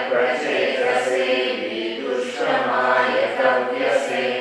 प्रचेतसे विदुष्टमाय कव्यसे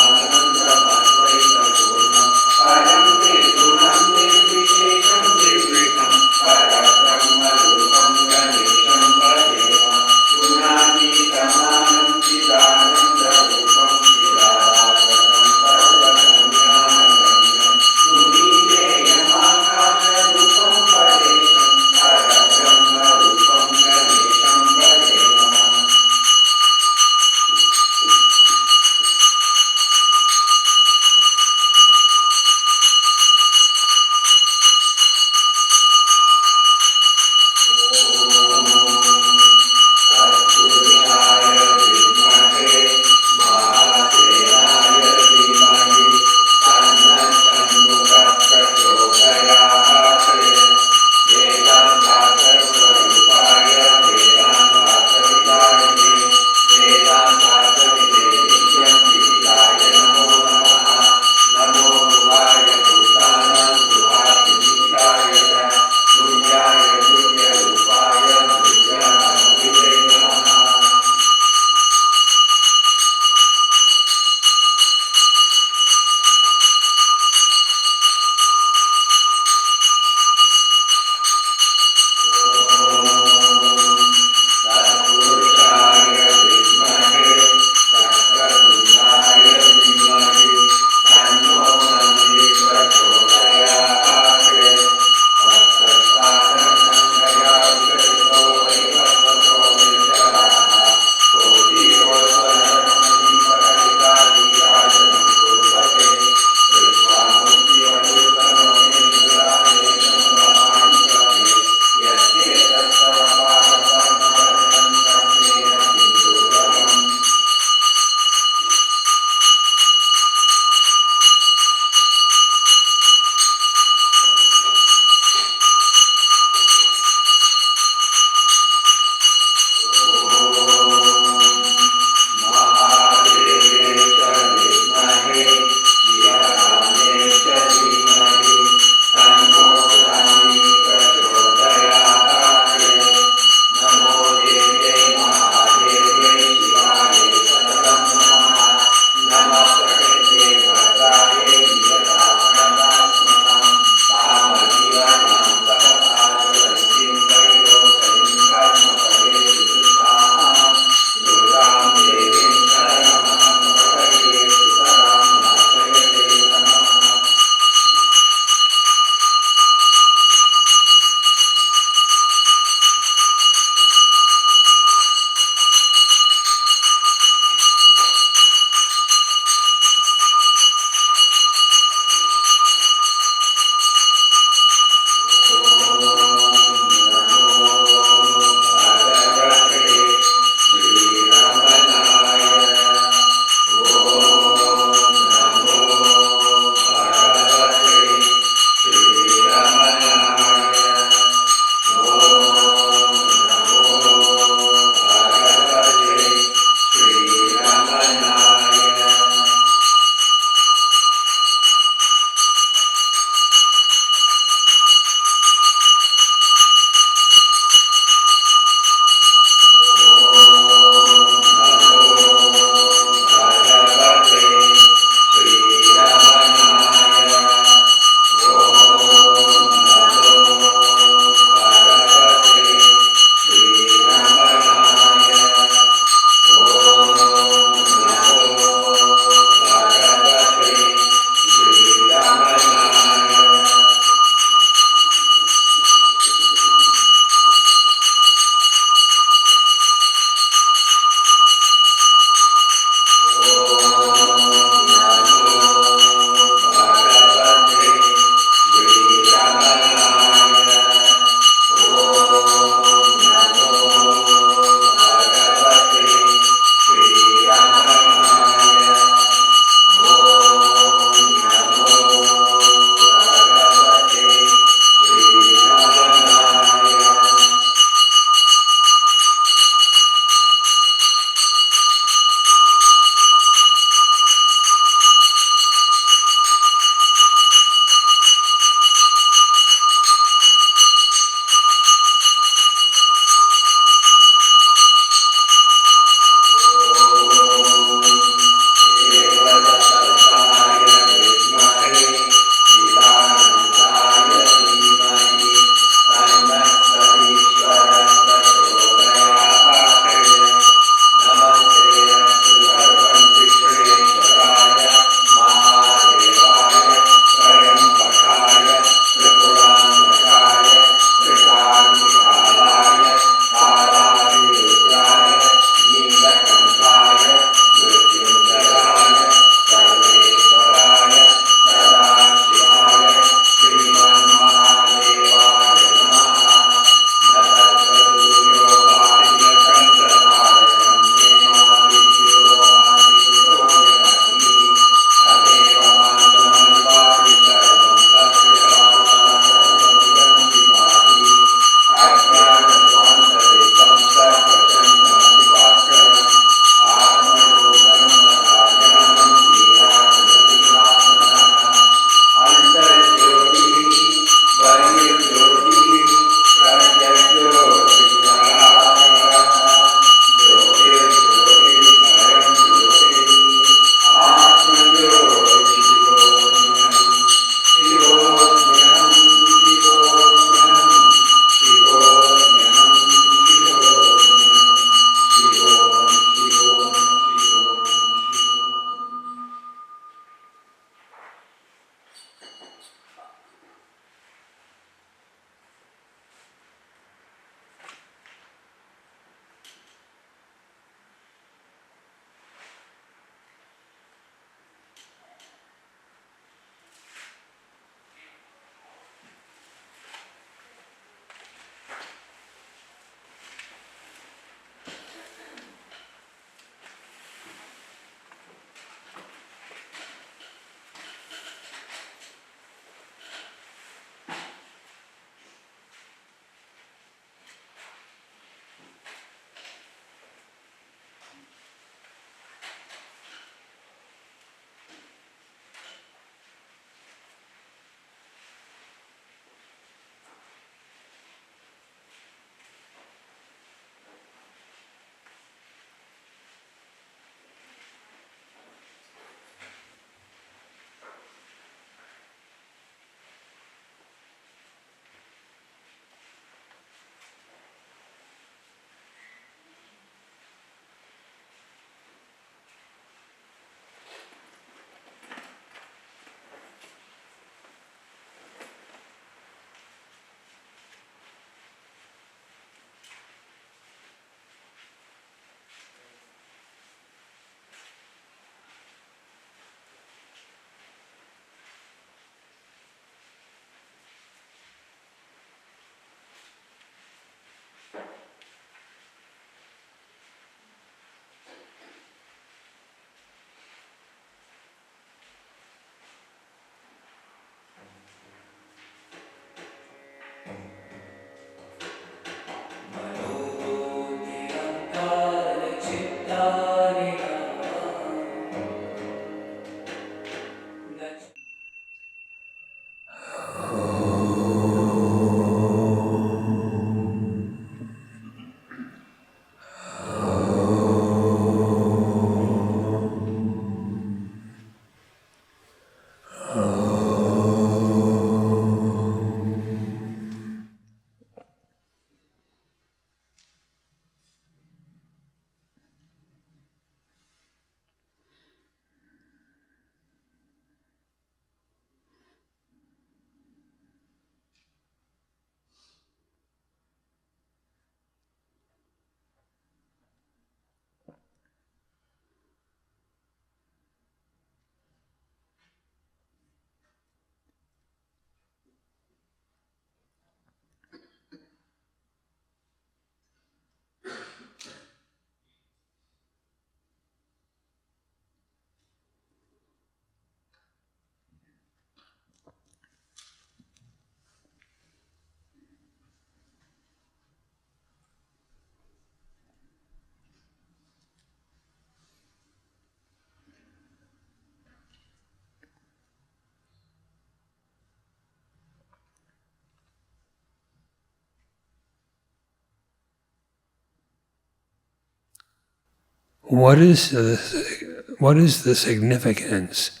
What is the significance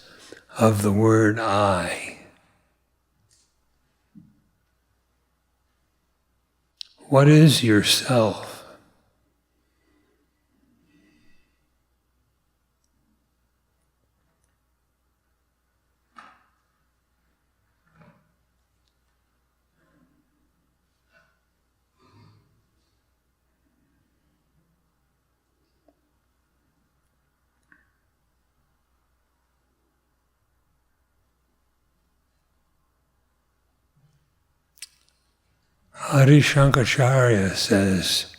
of the word I? What is yourself? Adi Shankaracharya says,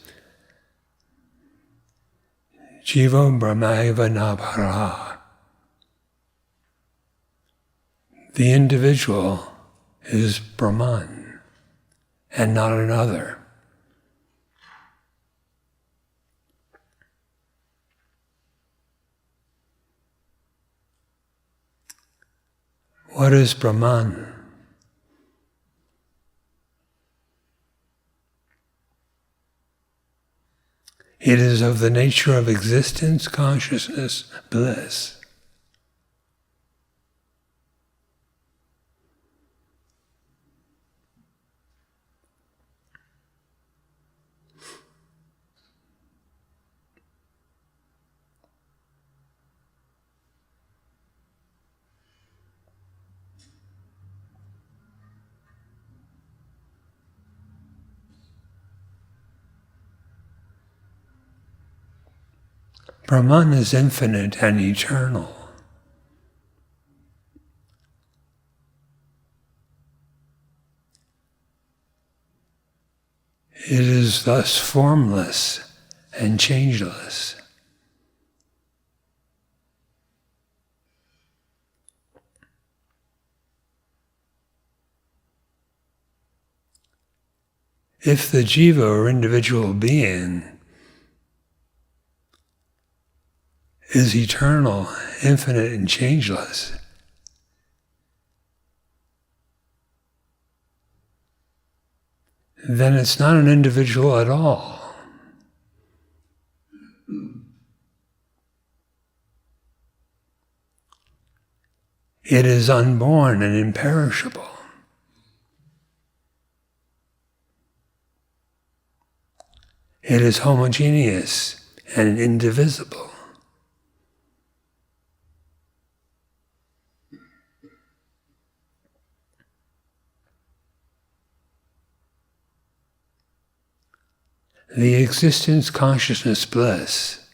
Jiva Brahmaiva Nabhara. The individual is Brahman and not another. What is Brahman? It is of the nature of existence, consciousness, bliss. Brahman is infinite and eternal. It is thus formless and changeless. If the jiva or individual being is eternal, infinite, and changeless, then it's not an individual at all. It is unborn and imperishable. It is homogeneous and indivisible. The existence, consciousness, bliss,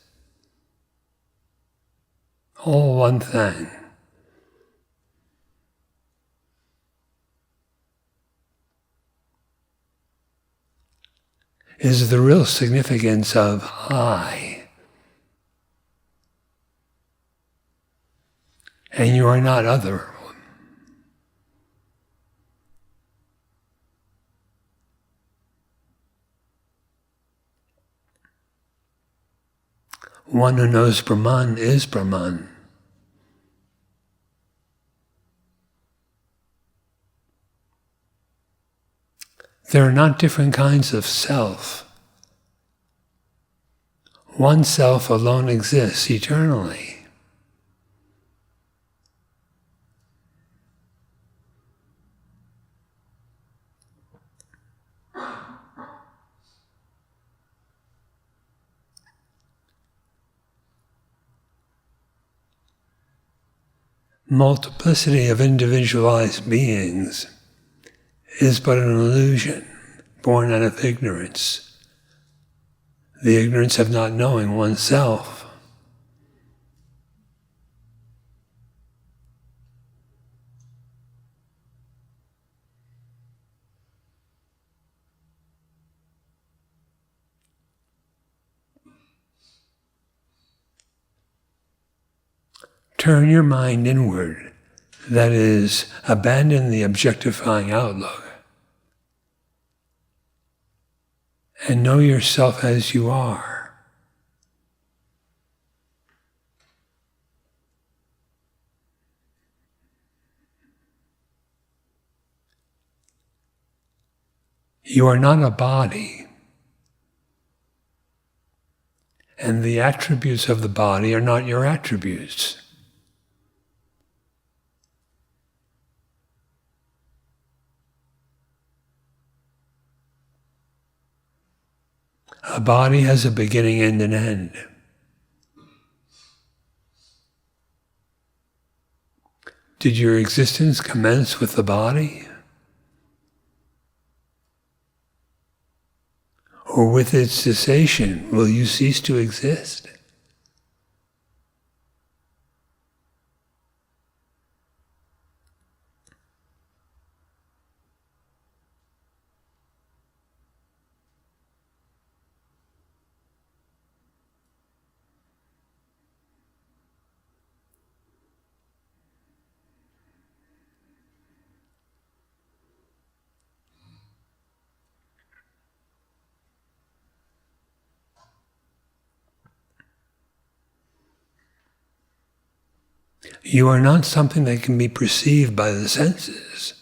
all one thing. Is the real significance of I. And you are not other. One who knows Brahman is Brahman. There are not different kinds of self. One self alone exists eternally. Multiplicity of individualized beings is but an illusion born out of ignorance, the ignorance of not knowing oneself. Turn your mind inward, that is, abandon the objectifying outlook, and know yourself as you are. You are not a body, And the attributes of the body are not your attributes. A body has a beginning and an end. Did your existence commence with the body? Or with its cessation, will you cease to exist? You are not something that can be perceived by the senses,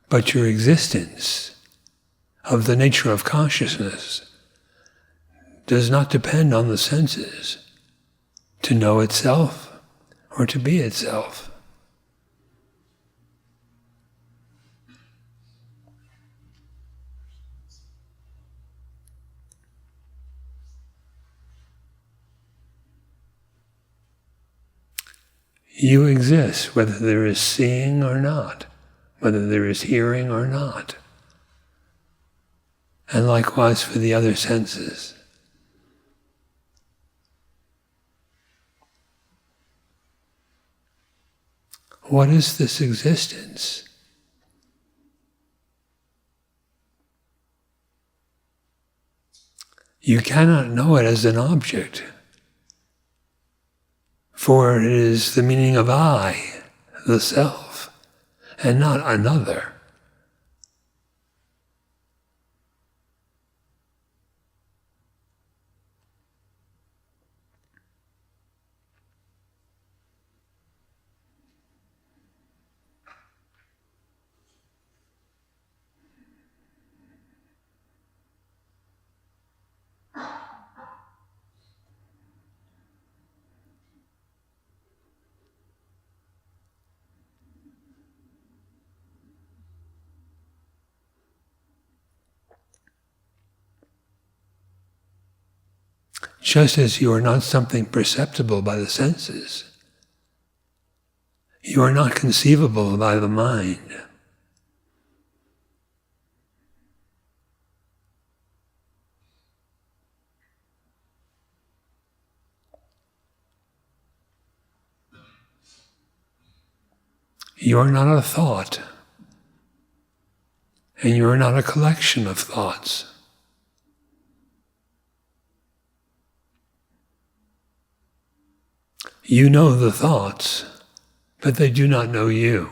but your existence of the nature of consciousness does not depend on the senses to know itself or to be itself. You exist whether there is seeing or not, whether there is hearing or not. And likewise for the other senses. What is this existence? You cannot know it as an object. For it is the meaning of I, the self, and not another. Just as you are not something perceptible by the senses, you are not conceivable by the mind. You are not a thought, and you are not a collection of thoughts. You know the thoughts, but they do not know you.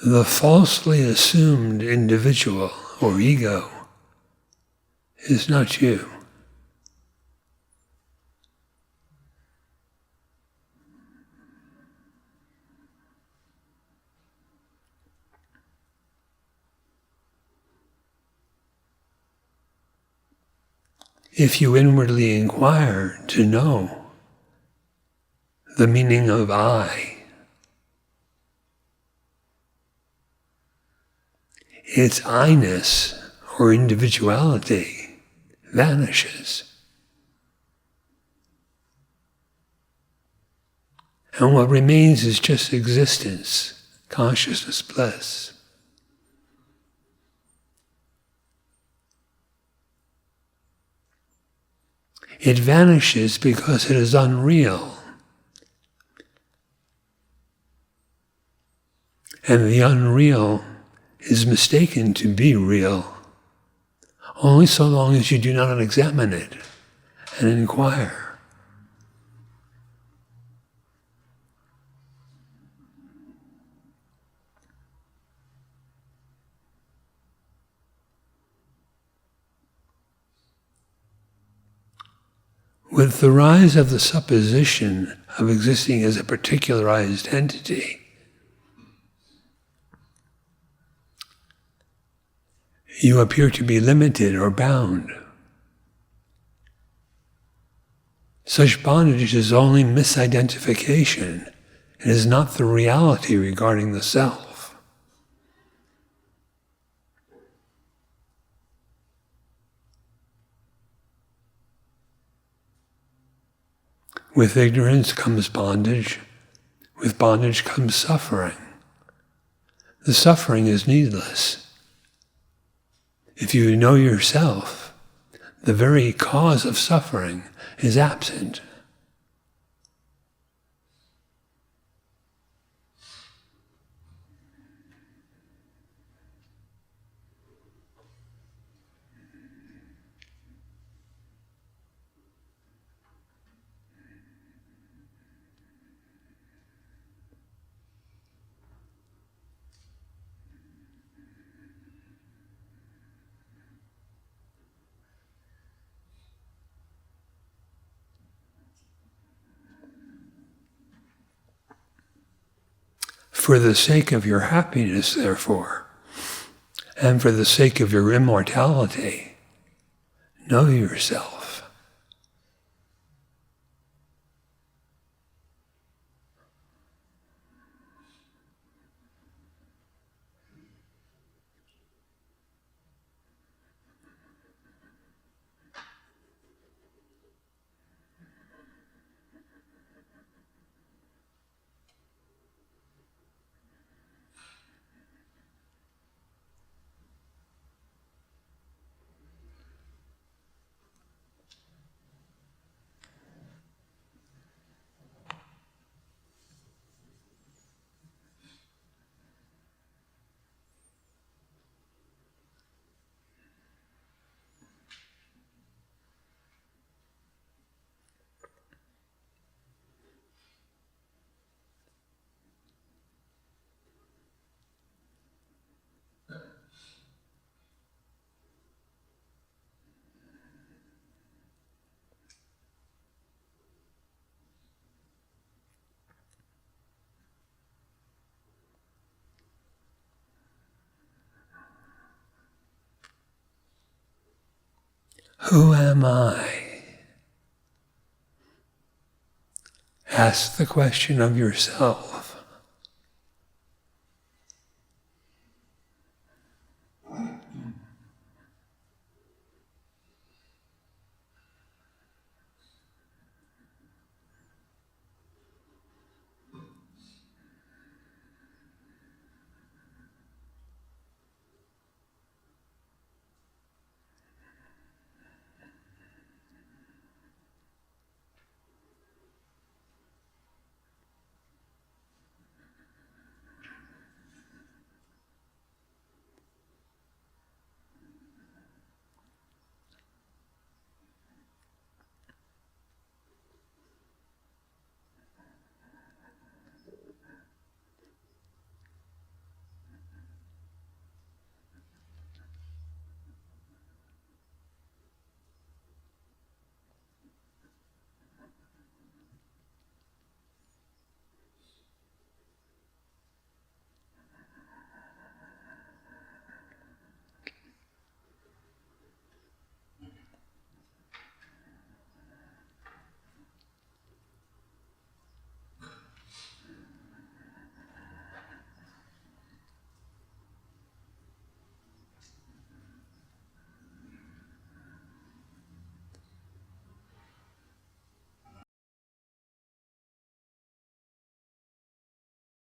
The falsely assumed individual or ego is not you. If you inwardly inquire to know the meaning of I, its I-ness or individuality vanishes. And what remains is just existence, consciousness, bliss. It vanishes because it is unreal. And the unreal is mistaken to be real, only so long as you do not examine it and inquire. With the rise of the supposition of existing as a particularized entity, you appear to be limited or bound. Such bondage is only misidentification. It is not the reality regarding the self. With ignorance comes bondage. With bondage comes suffering. The suffering is needless. If you know yourself, the very cause of suffering is absent. For the sake of your happiness, therefore, and for the sake of your immortality, know yourself. Who am I? Ask the question of yourself.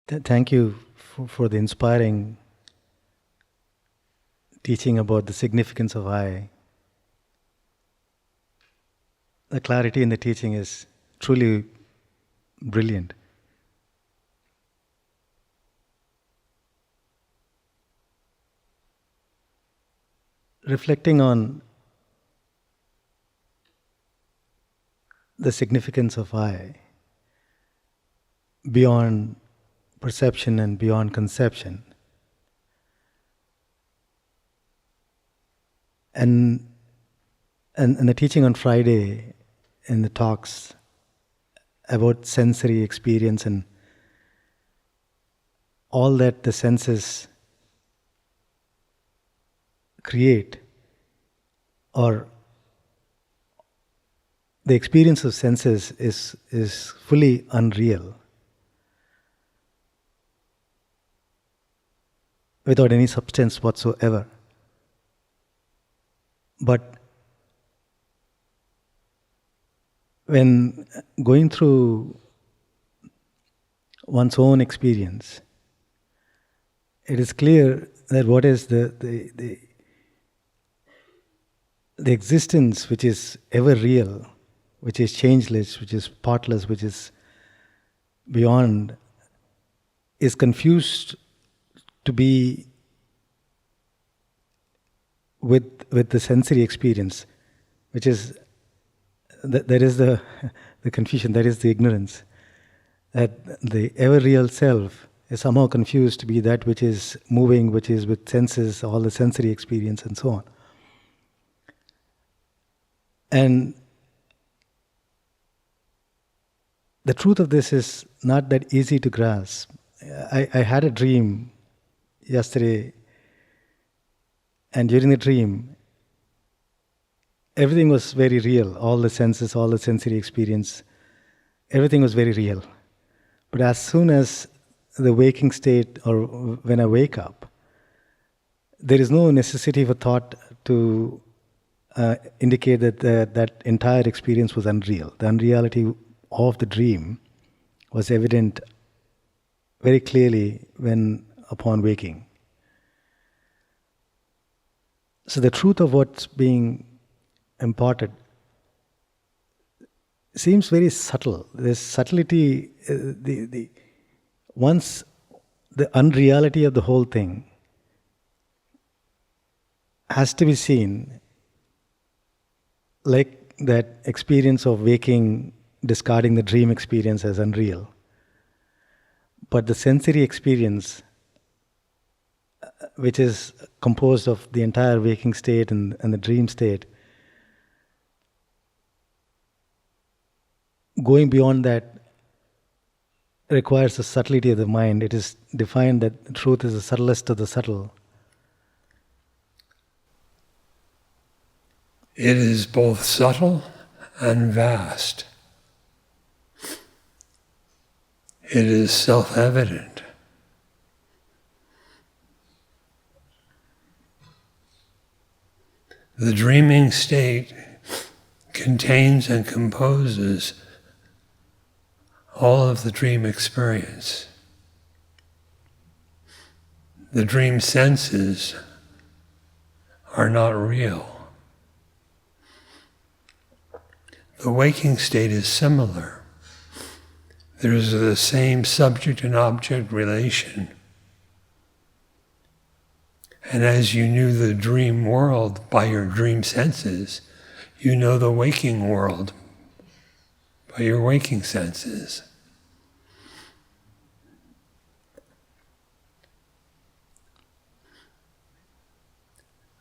Thank you for the inspiring teaching about the significance of I. the clarity in the teaching is truly brilliant. Reflecting on the significance of I beyond perception and beyond conception, and the teaching on Friday in the talks about sensory experience and all that the senses create, or the experience of senses is fully unreal without any substance whatsoever. But when going through one's own experience, it is clear that what is the existence which is ever real, which is changeless, which is partless, which is beyond, is confused to be with the sensory experience, which is that is the confusion, that is the ignorance, that the ever real self is somehow confused to be that which is moving, which is with senses, all the sensory experience and so on. And the truth of this is not that easy to grasp. I had a dream yesterday, and during the dream, everything was very real. All the senses, all the sensory experience, everything was very real. But as soon as the waking state, or when I wake up, there is no necessity for thought to indicate that that entire experience was unreal. The unreality of the dream was evident very clearly when upon waking. So the truth of what's being imparted seems very subtle. There's subtlety. Once the unreality of the whole thing has to be seen, like that experience of waking, discarding the dream experience as unreal. But the sensory experience, which is composed of the entire waking state and the dream state, going beyond that requires the subtlety of the mind. It is defined that truth is the subtlest of the subtle. It is both subtle and vast. It is self-evident. The dreaming state contains and composes all of the dream experience. The dream senses are not real. The waking state is similar. There is the same subject and object relation. And as you knew the dream world by your dream senses, you know the waking world by your waking senses.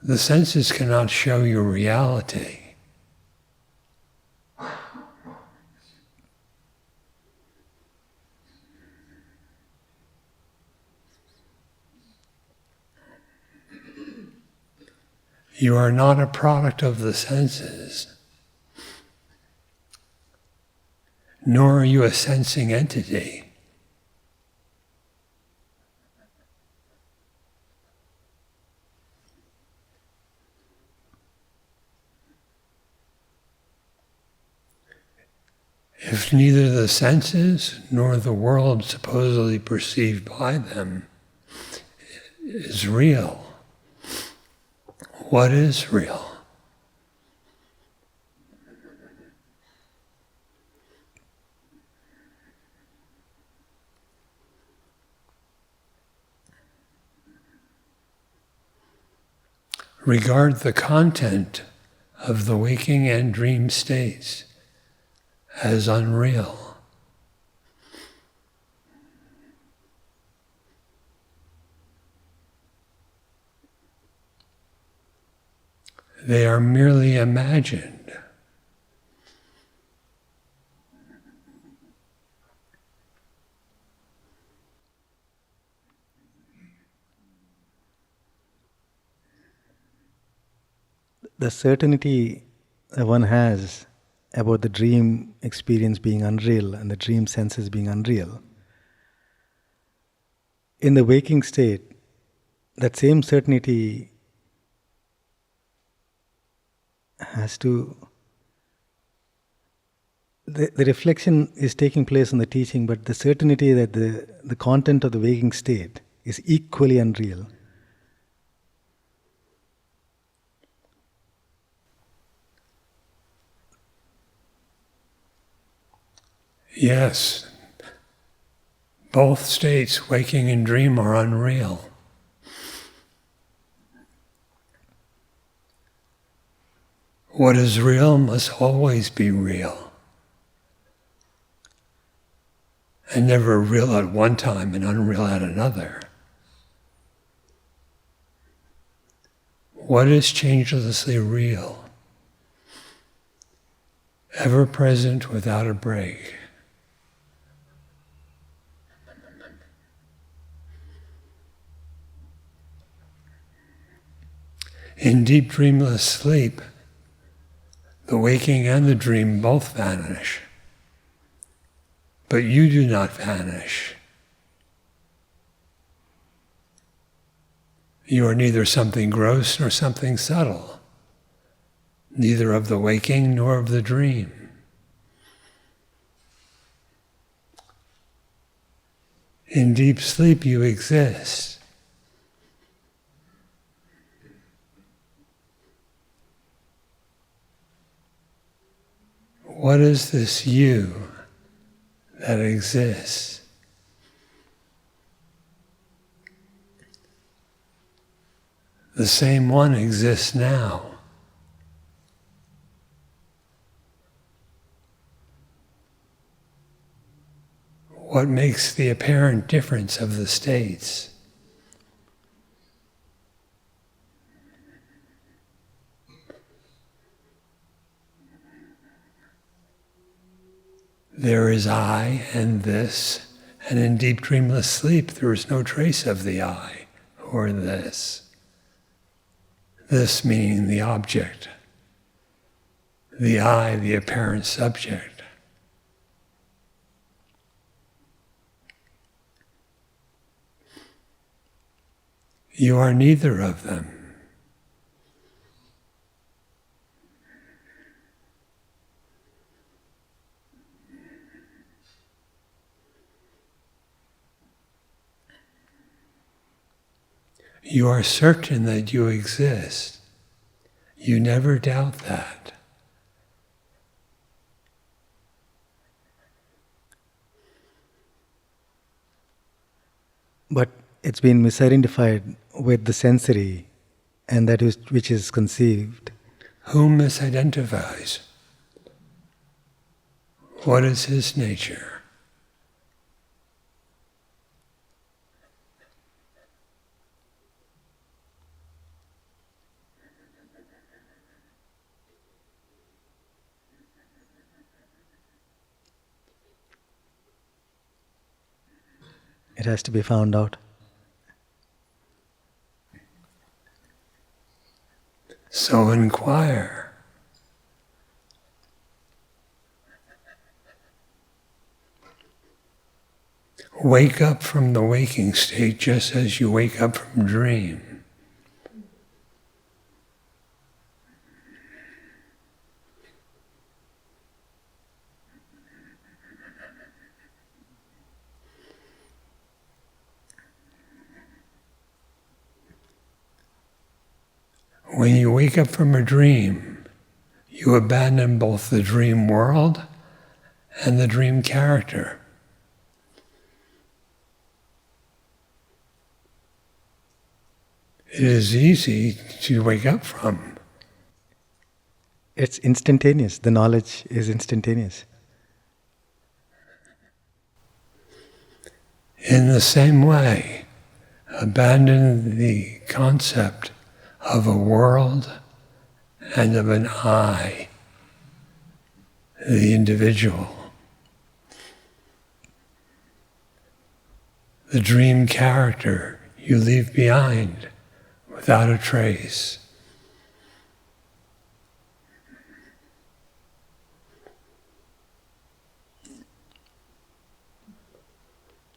The senses cannot show you reality. You are not a product of the senses, nor are you a sensing entity. If neither the senses nor the world supposedly perceived by them is real, what is real? regard the content of the waking and dream states as unreal. They are merely imagined. The certainty that one has about the dream experience being unreal and the dream senses being unreal, in the waking state, that same certainty has to... The reflection is taking place in the teaching, but the certainty that the content of the waking state is equally unreal. Yes, both states, waking and dream, are unreal. What is real must always be real, and never real at one time and unreal at another. What is changelessly real, ever present without a break. In deep dreamless sleep, the waking and the dream both vanish, but you do not vanish. You are neither something gross nor something subtle, neither of the waking nor of the dream. In deep sleep you exist. What is this you that exists? The same one exists now. What makes the apparent difference of the states? There is I and this, and in deep dreamless sleep there is no trace of the I or this. This meaning the object, the I, the apparent subject. You are neither of them. You are certain that you exist. You never doubt that. But it's been misidentified with the sensory, and that is which is conceived. Who misidentifies? What is his nature? It has to be found out. So inquire. Wake up from the waking state just as you wake up from dream. When you wake up from a dream, you abandon both the dream world and the dream character. it is easy to wake up from. It's instantaneous. The knowledge is instantaneous. In the same way, abandon the concept of a world and of an I, the individual. The dream character you leave behind without a trace.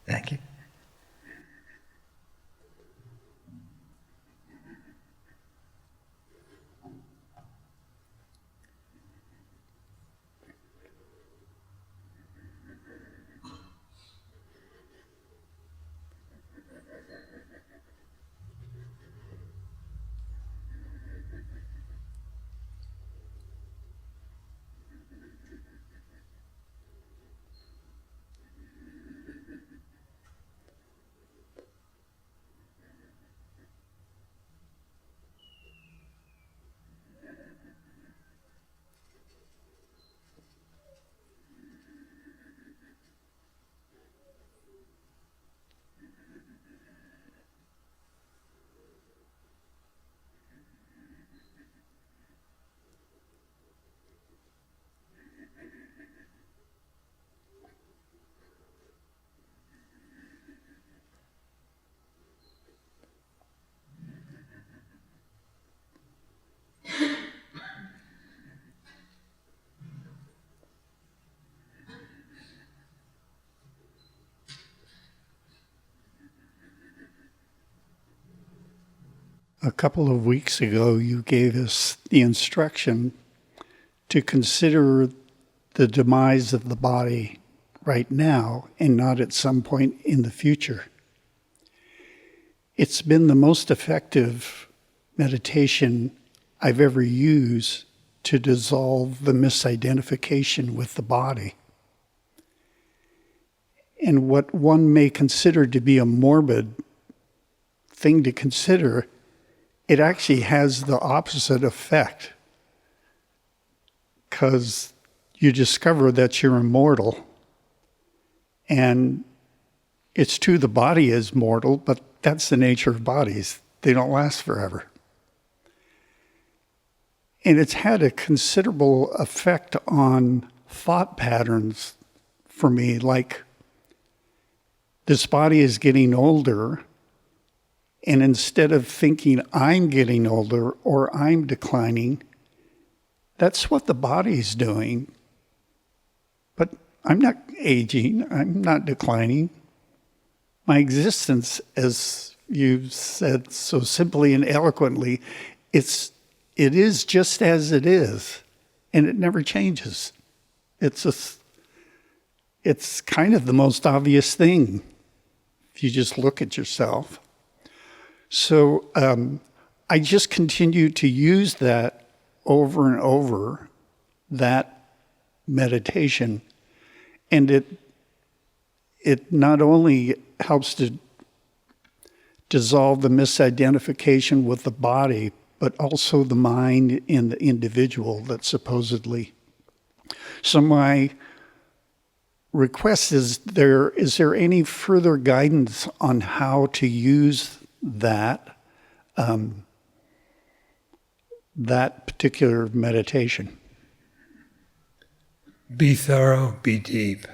Thank you. A couple of weeks ago, you gave us the instruction to consider the demise of the body right now and not at some point in the future. It's been the most effective meditation I've ever used to dissolve the misidentification with the body. And what one may consider to be a morbid thing to consider, it actually has the opposite effect, because you discover that you're immortal. And it's true the body is mortal, but that's the nature of bodies. They don't last forever. And it's had a considerable effect on thought patterns for me, like this body is getting older, and instead of thinking I'm getting older or I'm declining, that's what the body's doing. But I'm not aging, I'm not declining. My existence, as you said so simply and eloquently, it is just as it is, and it never changes. It's kind of the most obvious thing if you just look at yourself. So I just continue to use that over and over, that meditation, and it not only helps to dissolve the misidentification with the body, but also the mind in the individual that supposedly. So my request is there any further guidance on how to use that particular meditation? Be thorough, be deep.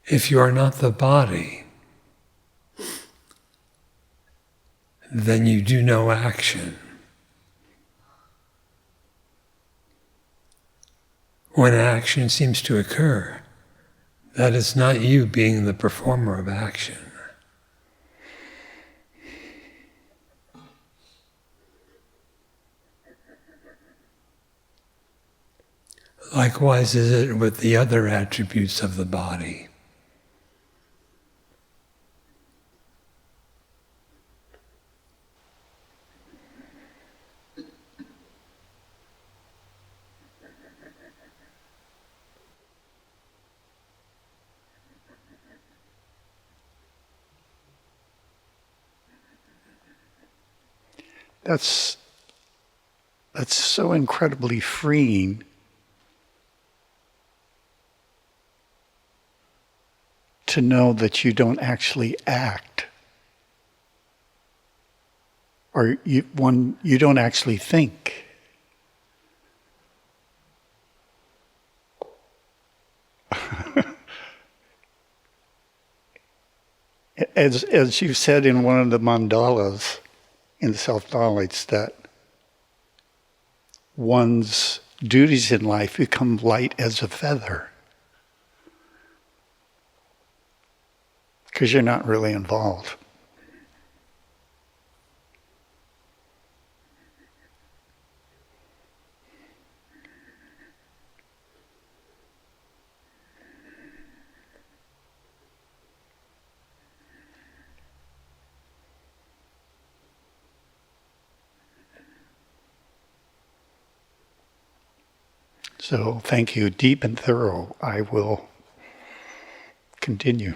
If you are not the body, then you do no action. When action seems to occur, that is not you being the performer of action. Likewise is it with the other attributes of the body. That's so incredibly freeing. To know that you don't actually act, or you don't actually think. As you said in one of the mandalas in self-knowledge, that one's duties in life become light as a feather. Because you're not really involved. So thank you, deep and thorough. I will continue.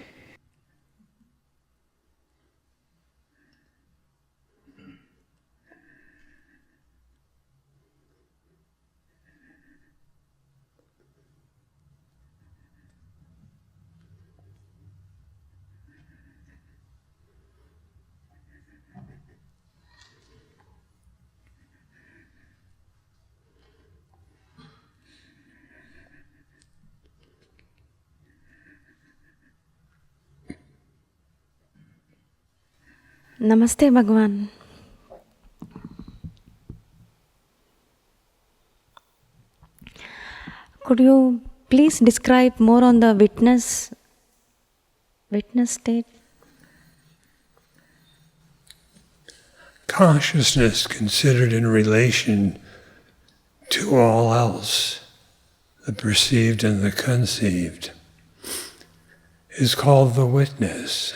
Namaste, Bhagwan. Could you please describe more on the witness state? Consciousness considered in relation to all else, the perceived and the conceived, is called the witness.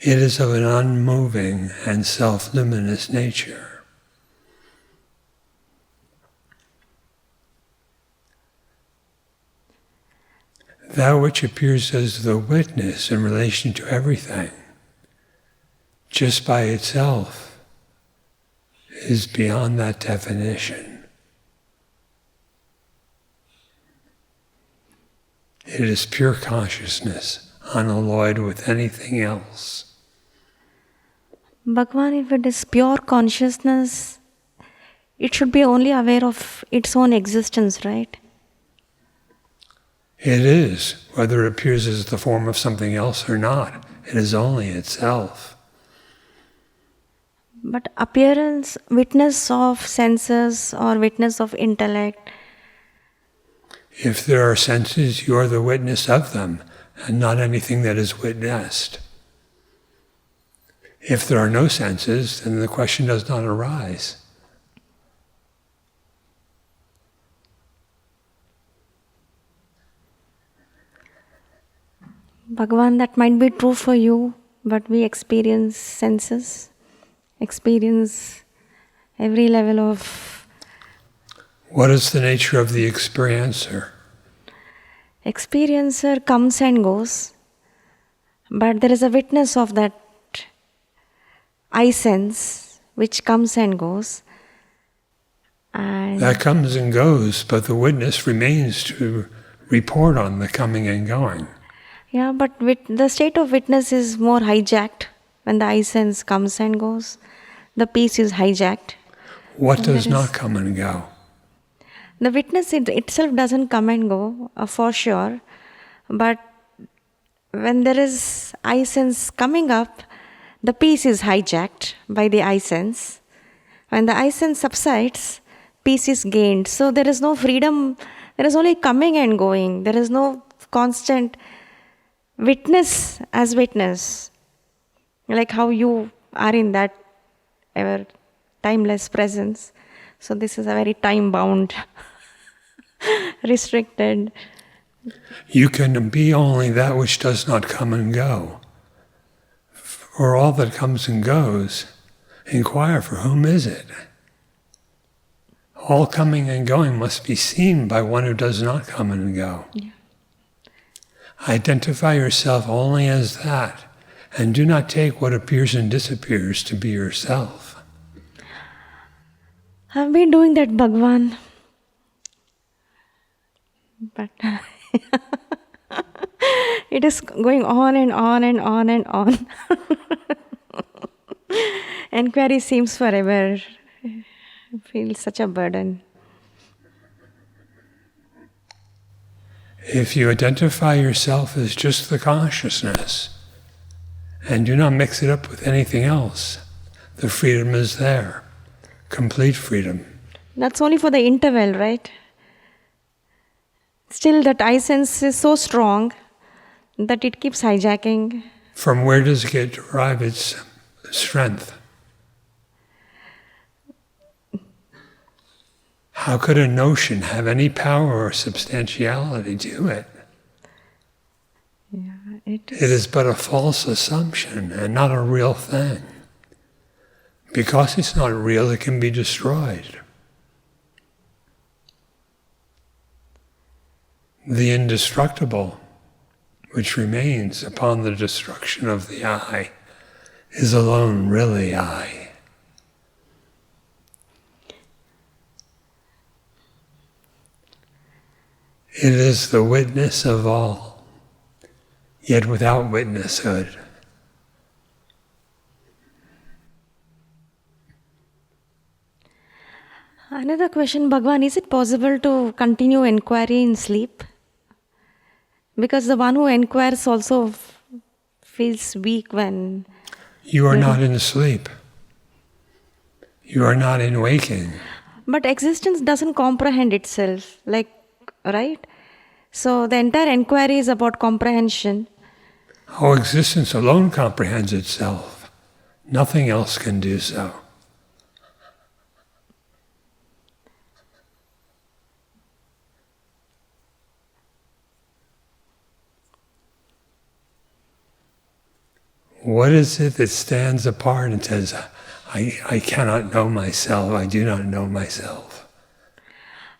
It is of an unmoving and self-luminous nature. That which appears as the witness in relation to everything, just by itself, is beyond that definition. It is pure consciousness, unalloyed with anything else. Bhagwan, if it is pure consciousness, it should be only aware of its own existence, right? It is, whether it appears as the form of something else or not. It is only itself. But appearance, witness of senses or witness of intellect. If there are senses, you are the witness of them, and not anything that is witnessed. If there are no senses, then the question does not arise. Bhagwan, that might be true for you, but we experience senses, experience every level of... What is the nature of the experiencer? Experiencer comes and goes, but there is a witness of that I sense, which comes and goes. And that comes and goes, but the witness remains to report on the coming and going. Yeah, but the state of witness is more hijacked when the I sense comes and goes. The peace is hijacked. What does not come and go? The witness itself doesn't come and go, for sure. But when there is I sense coming up, the peace is hijacked by the I sense. When the I sense subsides, peace is gained. So there is no freedom, there is only coming and going. There is no constant witness as witness. Like how you are in that ever timeless presence. So this is a very time-bound, restricted. You can be only that which does not come and go. For all that comes and goes, inquire, for whom is it? All coming and going must be seen by one who does not come and go. Yeah. Identify yourself only as that, and do not take what appears and disappears to be yourself. I've been doing that, Bhagwan. But it is going on and on and on and on. Enquiry seems forever. I feel such a burden. If you identify yourself as just the consciousness and do not mix it up with anything else, the freedom is there. Complete freedom. That's only for the interval, right? Still, that I sense is so strong that it keeps hijacking. From where does it derive its strength? How could a notion have any power or substantiality to it? Yeah, it is but a false assumption and not a real thing. Because it's not real, it can be destroyed. The indestructible, which remains upon the destruction of the I, is alone really I. It is the witness of all, yet without witnesshood. Another question, Bhagwan, is it possible to continue inquiry in sleep? Because the one who inquires also feels weak when... You are not in sleep. You are not in waking. But existence doesn't comprehend itself, right? So the entire inquiry is about comprehension. Oh, existence alone comprehends itself. Nothing else can do so. What is it that stands apart and says, I cannot know myself, I do not know myself?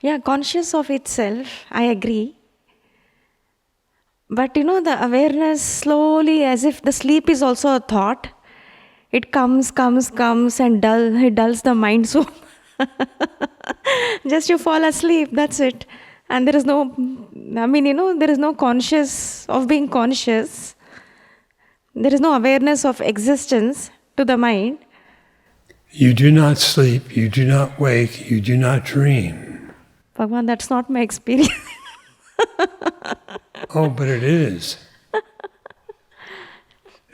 Yeah, conscious of itself, I agree. But the awareness slowly, as if the sleep is also a thought, it comes and it dulls the mind so just you fall asleep, that's it. And there is no, there is no conscious of being conscious. There is no awareness of existence to the mind. You do not sleep, you do not wake, you do not dream. Bhagwan, that's not my experience. Oh, but it is.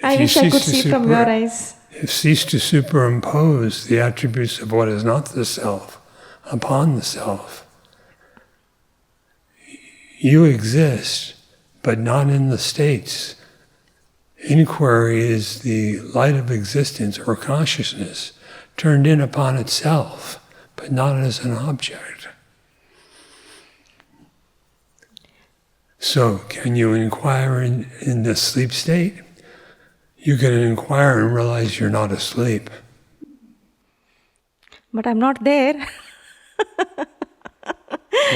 I wish I could see from your eyes. If you cease to superimpose the attributes of what is not the self upon the self, you exist, but not in the states. Inquiry is the light of existence or consciousness turned in upon itself, but not as an object. So, can you inquire in the sleep state? You can inquire and realize you're not asleep. But I'm not there.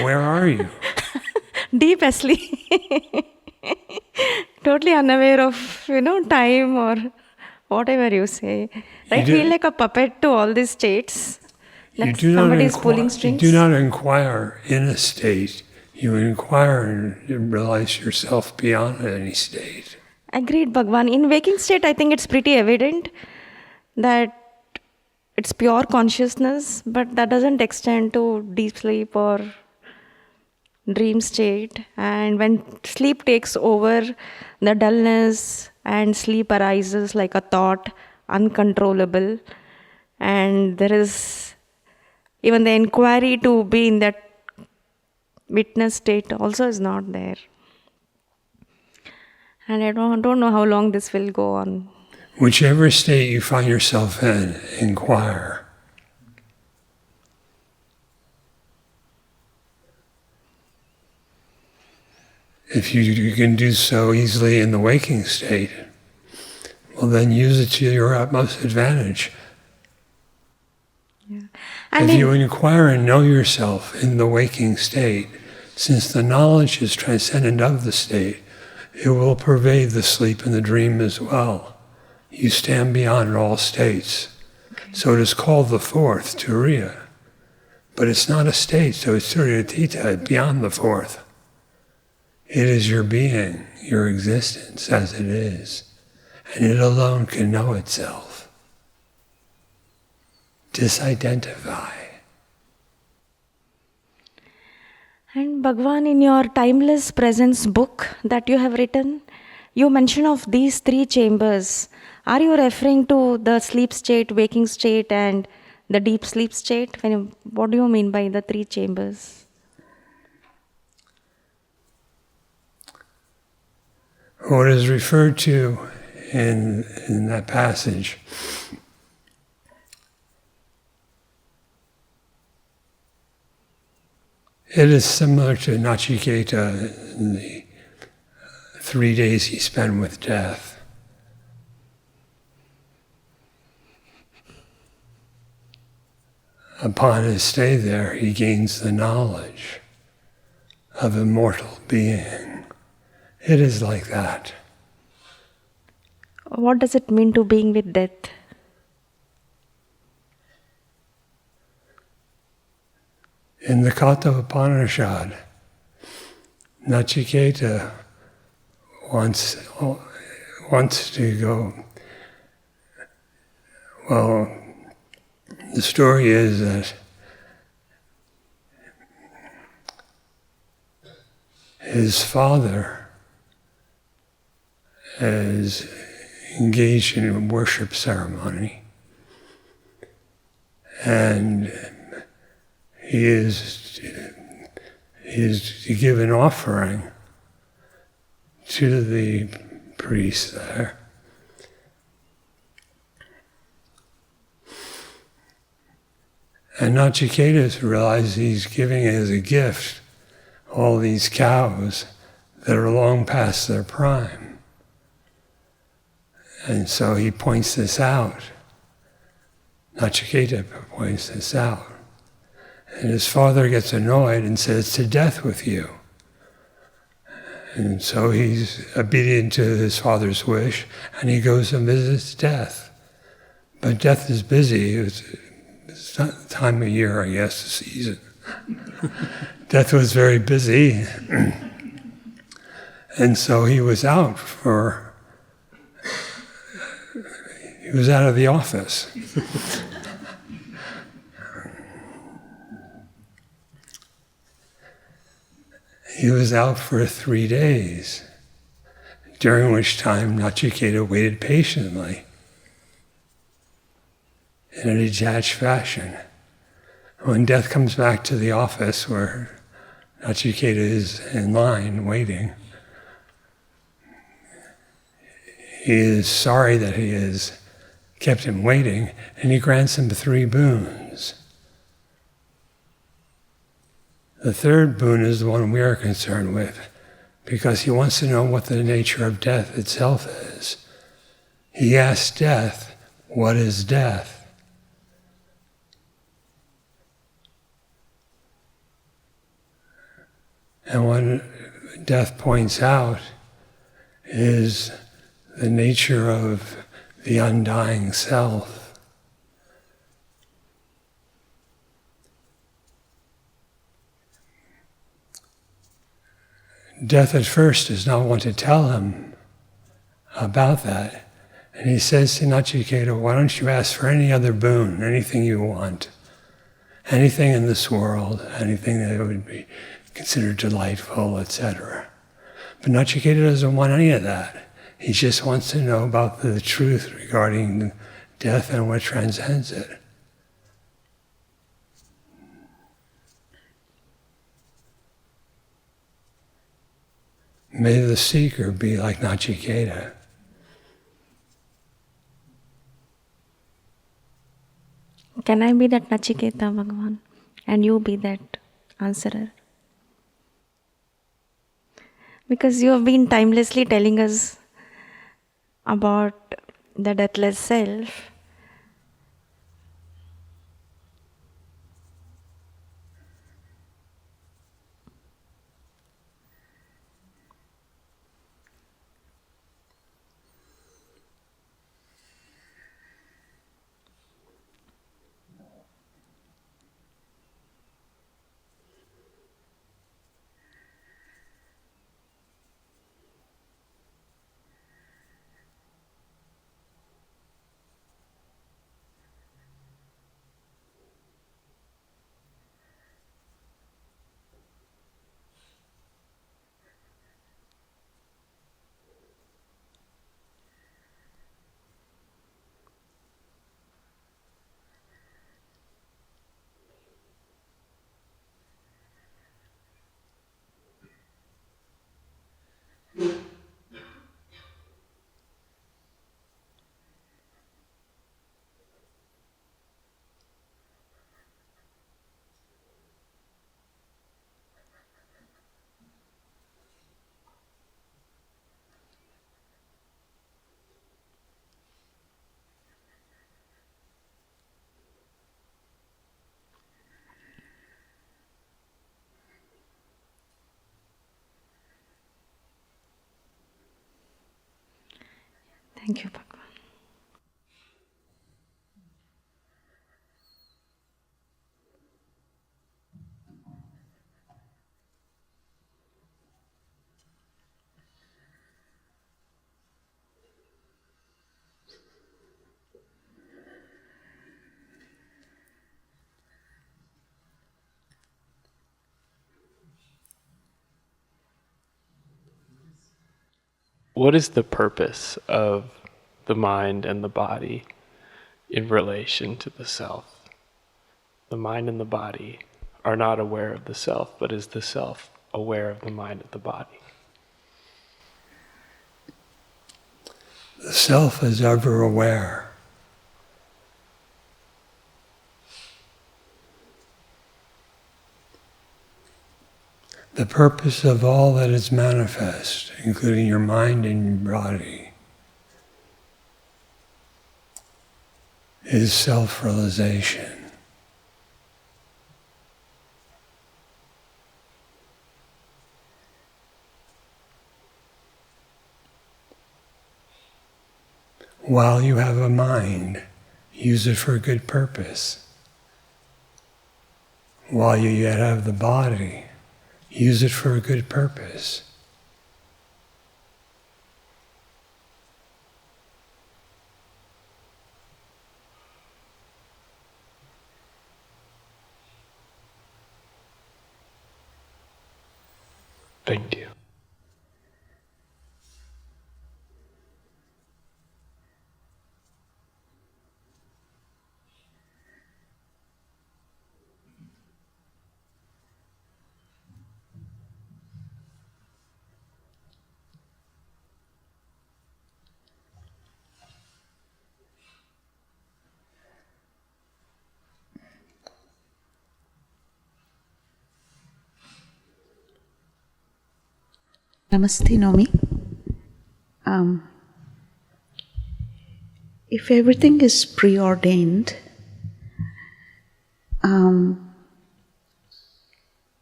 Where are you? Deep asleep. Totally unaware of, time or whatever you say. Right? Feel like a puppet to all these states. That somebody is pulling strings. You do not inquire in a state. You inquire and realize yourself beyond any state. Agreed, Bhagwan. In waking state, I think it's pretty evident that it's pure consciousness, but that doesn't extend to deep sleep or dream state. And when sleep takes over, the dullness and sleep arises like a thought, uncontrollable. And there is even the inquiry to be in that witness state also is not there. And I don't know how long this will go on. Whichever state you find yourself in, inquire. If you can do so easily in the waking state, well then use it to your utmost advantage. Yeah. And if you inquire and know yourself in the waking state, since the knowledge is transcendent of the state, it will pervade the sleep and the dream as well. you stand beyond all states. Okay. So it is called the fourth, Turiya. But it's not a state, so it's Turiyatita, beyond the fourth. It is your being, your existence as it is. And it alone can know itself. Disidentify. And Bhagwan, in your Timeless Presence book that you have written, you mention of these three chambers. Are you referring to the sleep state, waking state, and the deep sleep state? What do you mean by the three chambers? What is referred to in that passage it is similar to Nachiketa in the 3 days he spent with death. Upon his stay there, he gains the knowledge of immortal being. It is like that. What does it mean to being with death? In the Katha Upanishad, Nachiketa wants to go. Well, the story is that his father is engaged in a worship ceremony, and he is to give an offering to the priest there. And Nachiketa realizes he's giving as a gift all these cows that are long past their prime. And so he points this out. Nachiketa points this out. And his father gets annoyed and says, "To death with you." And so he's obedient to his father's wish, and he goes and visits death. But death is busy. It's not the time of year, I guess, the season. Death was very busy. And so he was out of the office. He was out for 3 days, during which time Nachiketa waited patiently in a detached fashion. When death comes back to the office where Nachiketa is in line waiting, he is sorry that he has kept him waiting, and he grants him 3 boons. The third boon is the one we are concerned with, because he wants to know what the nature of death itself is. He asks death, "What is death?" And what death points out is the nature of the undying self. Death at first does not want to tell him about that. And he says to Nachiketa, "Why don't you ask for any other boon, anything you want, anything in this world, anything that would be considered delightful, etc." But Nachiketa doesn't want any of that. He just wants to know about the truth regarding death and what transcends it. May the seeker be like Nachiketa. Can I be that Nachiketa, Bhagavan? And you be that answerer? Because you have been timelessly telling us about the deathless self. Thank you, Bhagavan. What is the purpose of the mind and the body in relation to the self? The mind and the body are not aware of the self, but is the self aware of the mind and the body? The self is ever aware. The purpose of all that is manifest, including your mind and your body, is self-realization. While you have a mind, use it for a good purpose. While you yet have the body, use it for a good purpose. Thank you. Namaste, Nomi. If everything is preordained,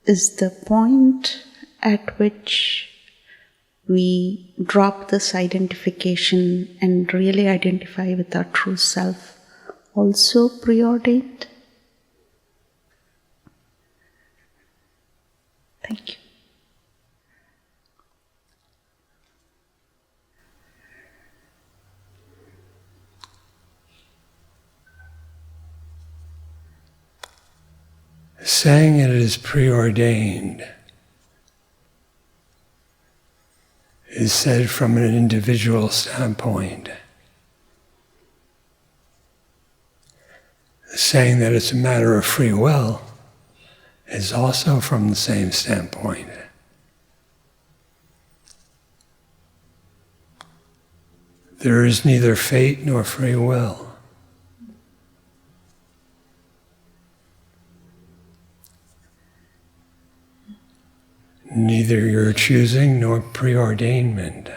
is the point at which we drop this identification and really identify with our true self also preordained? Thank you. Saying it is preordained is said from an individual standpoint. Saying that it's a matter of free will is also from the same standpoint. There is neither fate nor free will. Neither your choosing nor preordainment.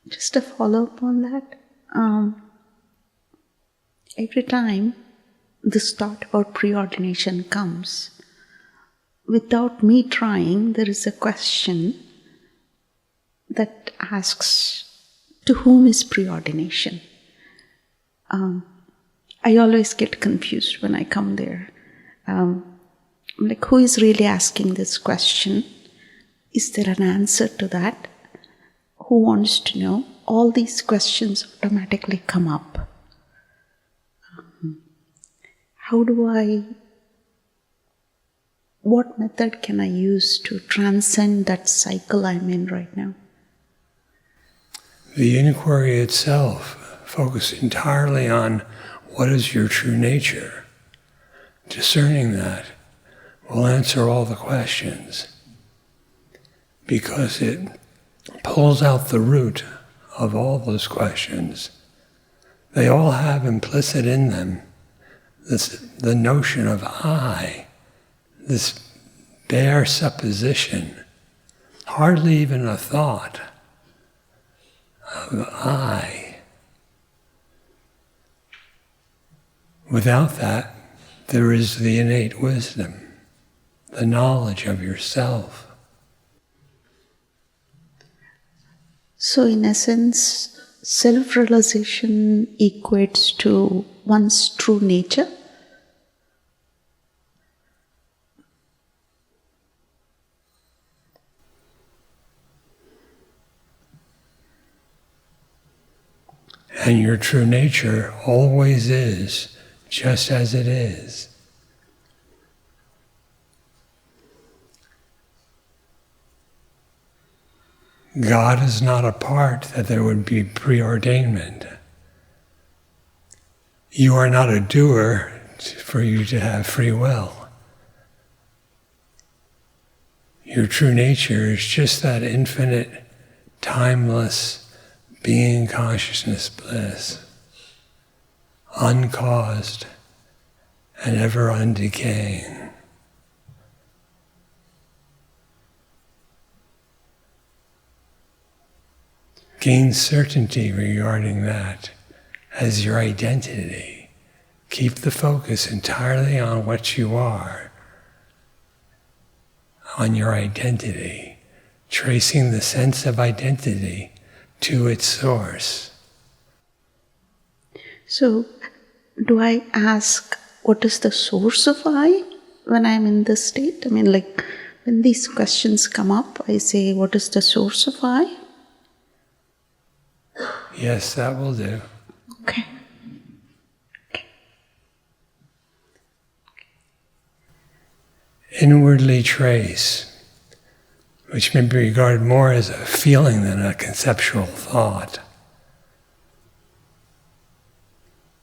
Just a follow-up on that. Every time this thought about preordination comes, without me trying, there is a question that asks, to whom is preordination? I always get confused when I come there. Like, who is really asking this question? Is there an answer to that? Who wants to know? All these questions automatically come up. What method can I use to transcend that cycle I'm in right now? The inquiry itself focuses entirely on what is your true nature. Discerning that will answer all the questions, because it pulls out the root of all those questions. They all have implicit in them the notion of I, this bare supposition, hardly even a thought of I. Without that, there is the innate wisdom, the knowledge of yourself. So in essence, self-realization equates to one's true nature? And your true nature always is just as it is. God is not a part that there would be preordainment. You are not a doer for you to have free will. Your true nature is just that infinite, timeless being consciousness bliss, uncaused and ever undecaying. Gain certainty regarding that as your identity. Keep the focus entirely on what you are, on your identity, tracing the sense of identity to its source. So, do I ask, what is the source of I when I'm in this state? I mean, like, when these questions come up, I say, what is the source of I? Yes, that will do. Okay. Inwardly trace, which may be regarded more as a feeling than a conceptual thought.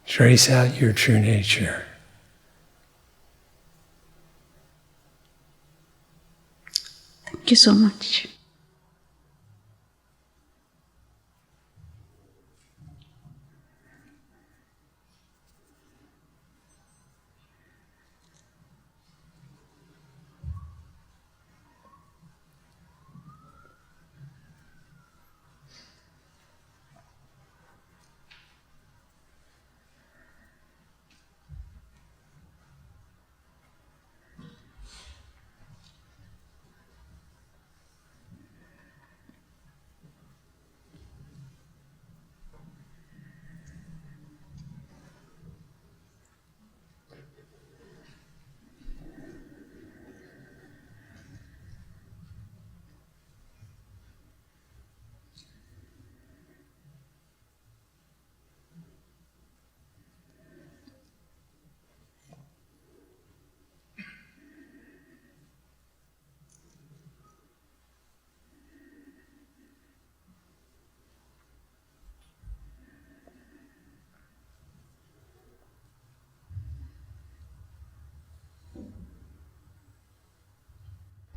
Trace out your true nature. Thank you so much.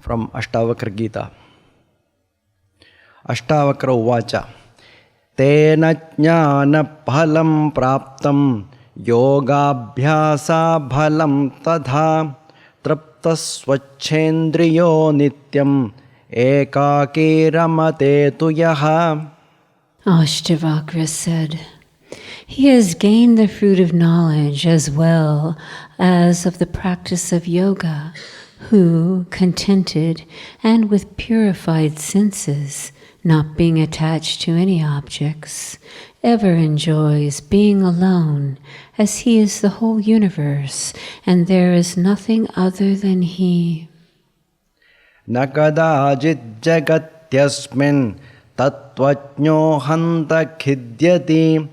From Ashtavakra Gita. Ashtavakra Uvacha Tena jnana phalam praptam yogabhyasa bhalam tadha trapta swachendriyo nityam ekaki ramate tuyaha. Ashtavakra said, he has gained the fruit of knowledge as well as of the practice of yoga, who, contented and with purified senses, not being attached to any objects, ever enjoys being alone, as he is the whole universe, and there is nothing other than he. Nakadajit jagatyasmin tattvajño hanta khidyati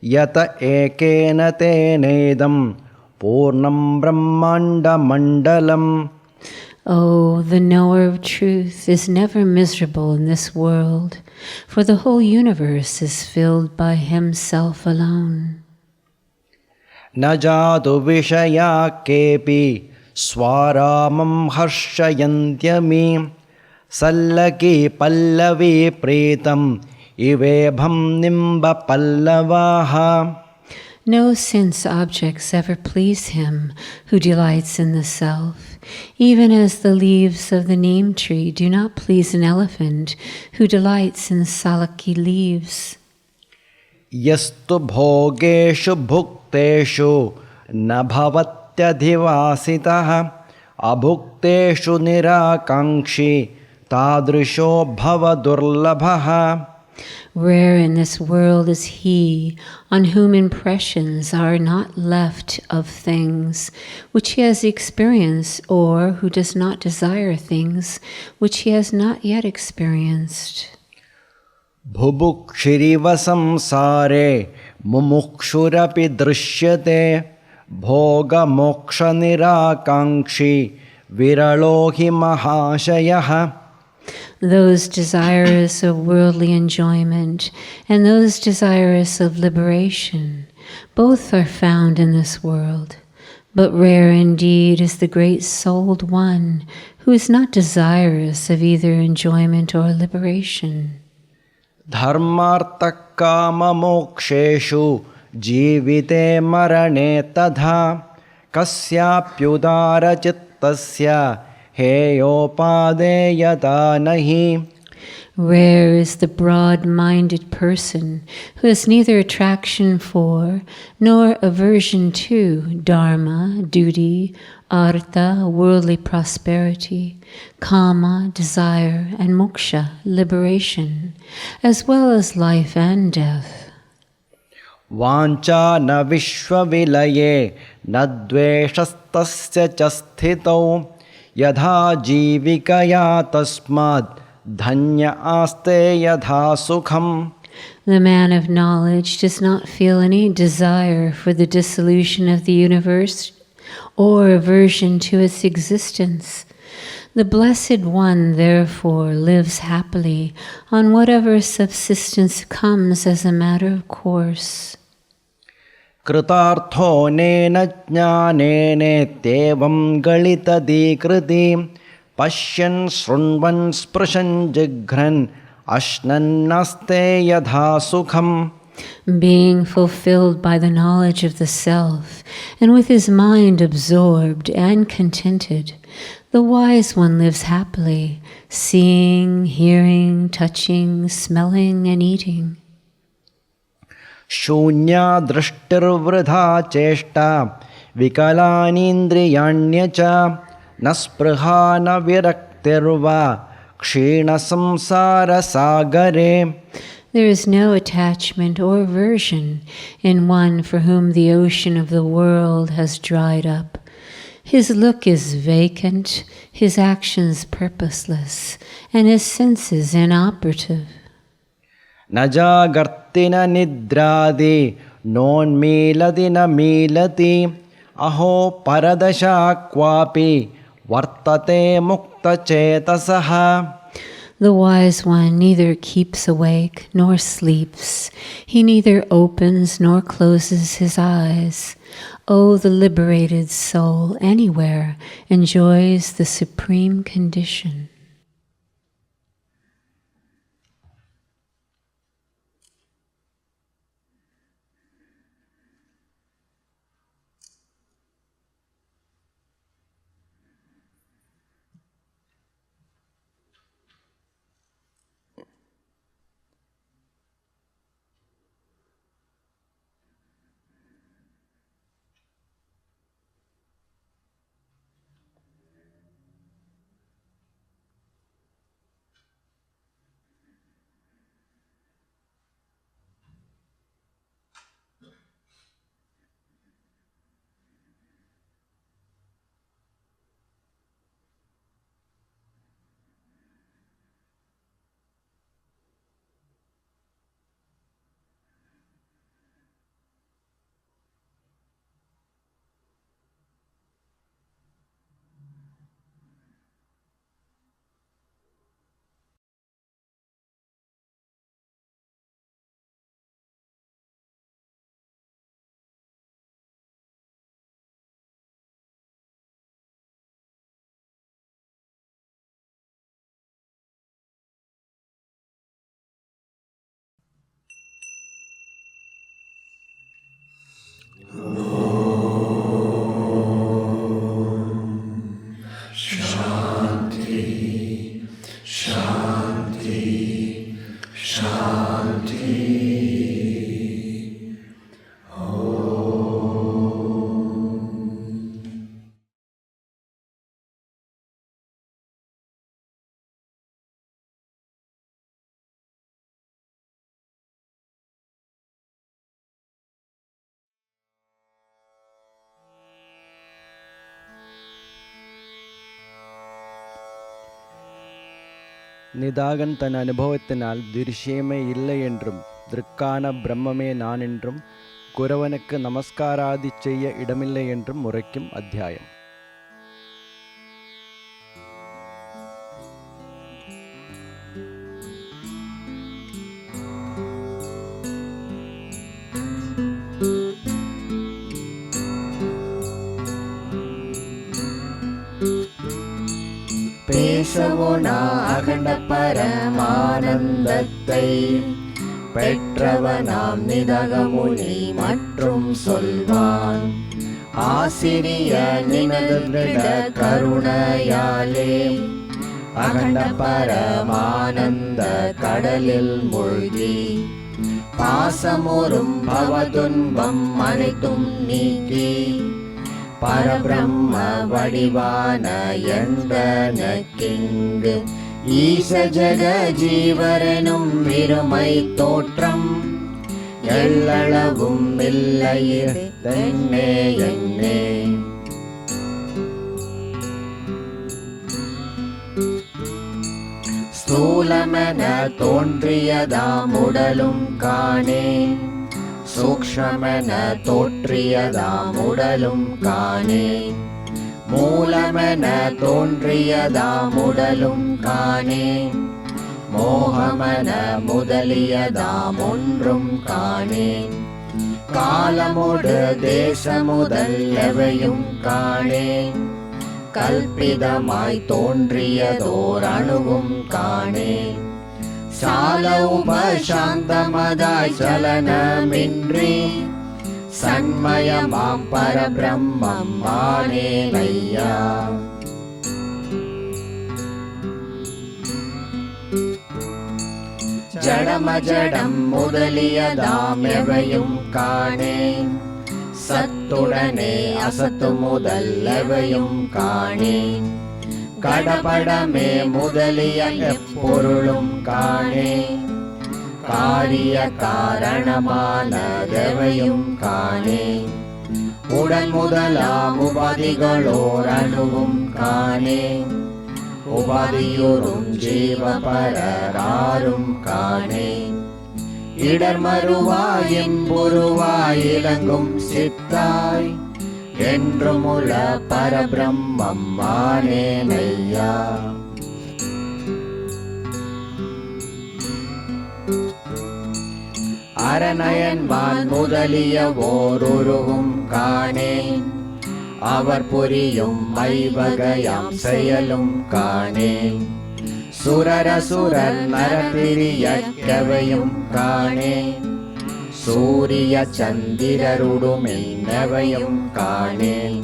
yata ekena tenedam purnam brahmanda mandalam. Oh, the knower of truth is never miserable in this world, for the whole universe is filled by himself alone. Najadu vishaya kepi swaramam harshayantyami sallaki pallavi pretam ivebham nimba pallavaha. No sense objects ever please him who delights in the self, even as the leaves of the neem tree do not please an elephant who delights in salaki leaves. Yastu bhogeshu bhukteshu न भवत्यधिवासितः अभुक्तेषु निराकाङ्क्षी तादृशो भवदुर्लभः. Rare in this world is he on whom impressions are not left of things which he has experienced, or who does not desire things which he has not yet experienced. बुभुक्षिरिव संसारे मुमुक्षुरपि दृश्यते भोगमोक्षनिराकाङ्क्षी विरलो हि महाशयः. Those desirous of worldly enjoyment and those desirous of liberation, both are found in this world. But rare indeed is the great-souled one who is not desirous of either enjoyment or liberation. धर्मार्थकाममोक्षेषु जीविते मरणे तथा कस्याप्युदारचित्तस्य हेयोपादेयता नहि. Rare is the broad-minded person who has neither attraction for nor aversion to dharma, duty, artha, worldly prosperity, kama, desire, and moksha, liberation, as well as life and death. वाञ्छा न विश्वविलये न द्वेषस्तस्य च स्थितौ यथा जीविकया तस्मात् धन्य आस्ते यथा सुखम्. The man of knowledge does not feel any desire for the dissolution of the universe or aversion to its existence. The Blessed One, therefore, lives happily on whatever subsistence comes as a matter of course. कृतार्थो नेन ज्ञानेनेत्येवं गलितदीकृति पश्यन् शृण्वन् स्पृशन् जिघ्रन् अश्नन्नस्ते यथा सुखम्. Being fulfilled by the knowledge of the self, and with his mind absorbed and contented, the wise one lives happily, seeing, hearing, touching, smelling, and eating. शून्या दृष्टिर्वृथा चेष्टा विकलानीन्द्रियाण्य च न स्पृहा न विरक्तिर्वा क्षीणसंसारसागरे. There is no attachment or aversion in one for whom the ocean of the world has dried up. His look is vacant, his actions purposeless, and his senses inoperative. न जागर्ति न निद्रादि नोन्मीलति न मीलति अहो परदशा क्वापि वर्तते मुक्तचेतसः. The wise one neither keeps awake nor sleeps. He neither opens nor closes his eyes. Oh, the liberated soul anywhere enjoys the supreme condition. நிதாகன் தன் அனுபவத்தினால் திருஷ்யமே இல்லை என்றும் திருக்கான பிரம்மமே நான் என்றும் குரவனுக்கு நமஸ்காராதி செய்ய இடமில்லை என்றும் உரைக்கும் அத்தியாயம். பேசவோனா அகண்ட பரமானந்தத்தை பெற்றவனாம் நிதகமுனி மற்றும் சொல்வான். ஆசிரிய நினதிருட கருணையாலே அகண்ட பரமானந்த கடலில் மூழ்கி பாசமுறும் பவதுன்பம் அனைத்தும் நீக்கி பரபிரம்ம வடிவான எந்தனக்கிங்கு ஈச ஜக ஜீவரெனும் இருமை தோற்றம் எள்ளளவும் இல்லையே என்னே. ஸ்தூலமென தோன்றியதாம் உடலும் காணேன், சூக்ஷ்மமென தோற்றியதாம் உடலும் காணேன், மூலமென தோன்றியதாம் உடலும் காணேன், மோகமென முதலியதாம் ஒன்றும் காணேன், காலமோடு தேசமுதல் எவையும் காணேன், கல்பிதமாய் தோன்றியதோர் அணுவும் காணேன், சால உபசாந்தமதாய் சலனமின்றி சண்மயமாம் பரபிரம்மம் ஆனேனையா. ஜடமஜடம் முதலியதாம் எவையும் காணேன், சத்துடனே அசத்து முதல் எவையும் காணேன், கடபடமே முதலிய எப்பொருளும் காணேன், காரிய காரணமானதெவையும் காணேன், உடன் முதலாம் உபாதிகளோர் அணுவும் காணேன், உபாதியுறும் ஜீவபரராரும் காணேன், இடர்மருவாய் இம்புருவாய் இலங்கும் சித்தாய் என்றுமுள்ள பரபிரம்மம் ஆனேனையா. அரணயன்மான் முதலிய ஓருருவும் காணேன், அவர் புரியும் ஐவகையாம் செயலும் காணேன், சுரரசுரர் நரபிரியக்கவையும் காணேன், சூரிய சந்திரருடுமென்னவையும் காணேன்,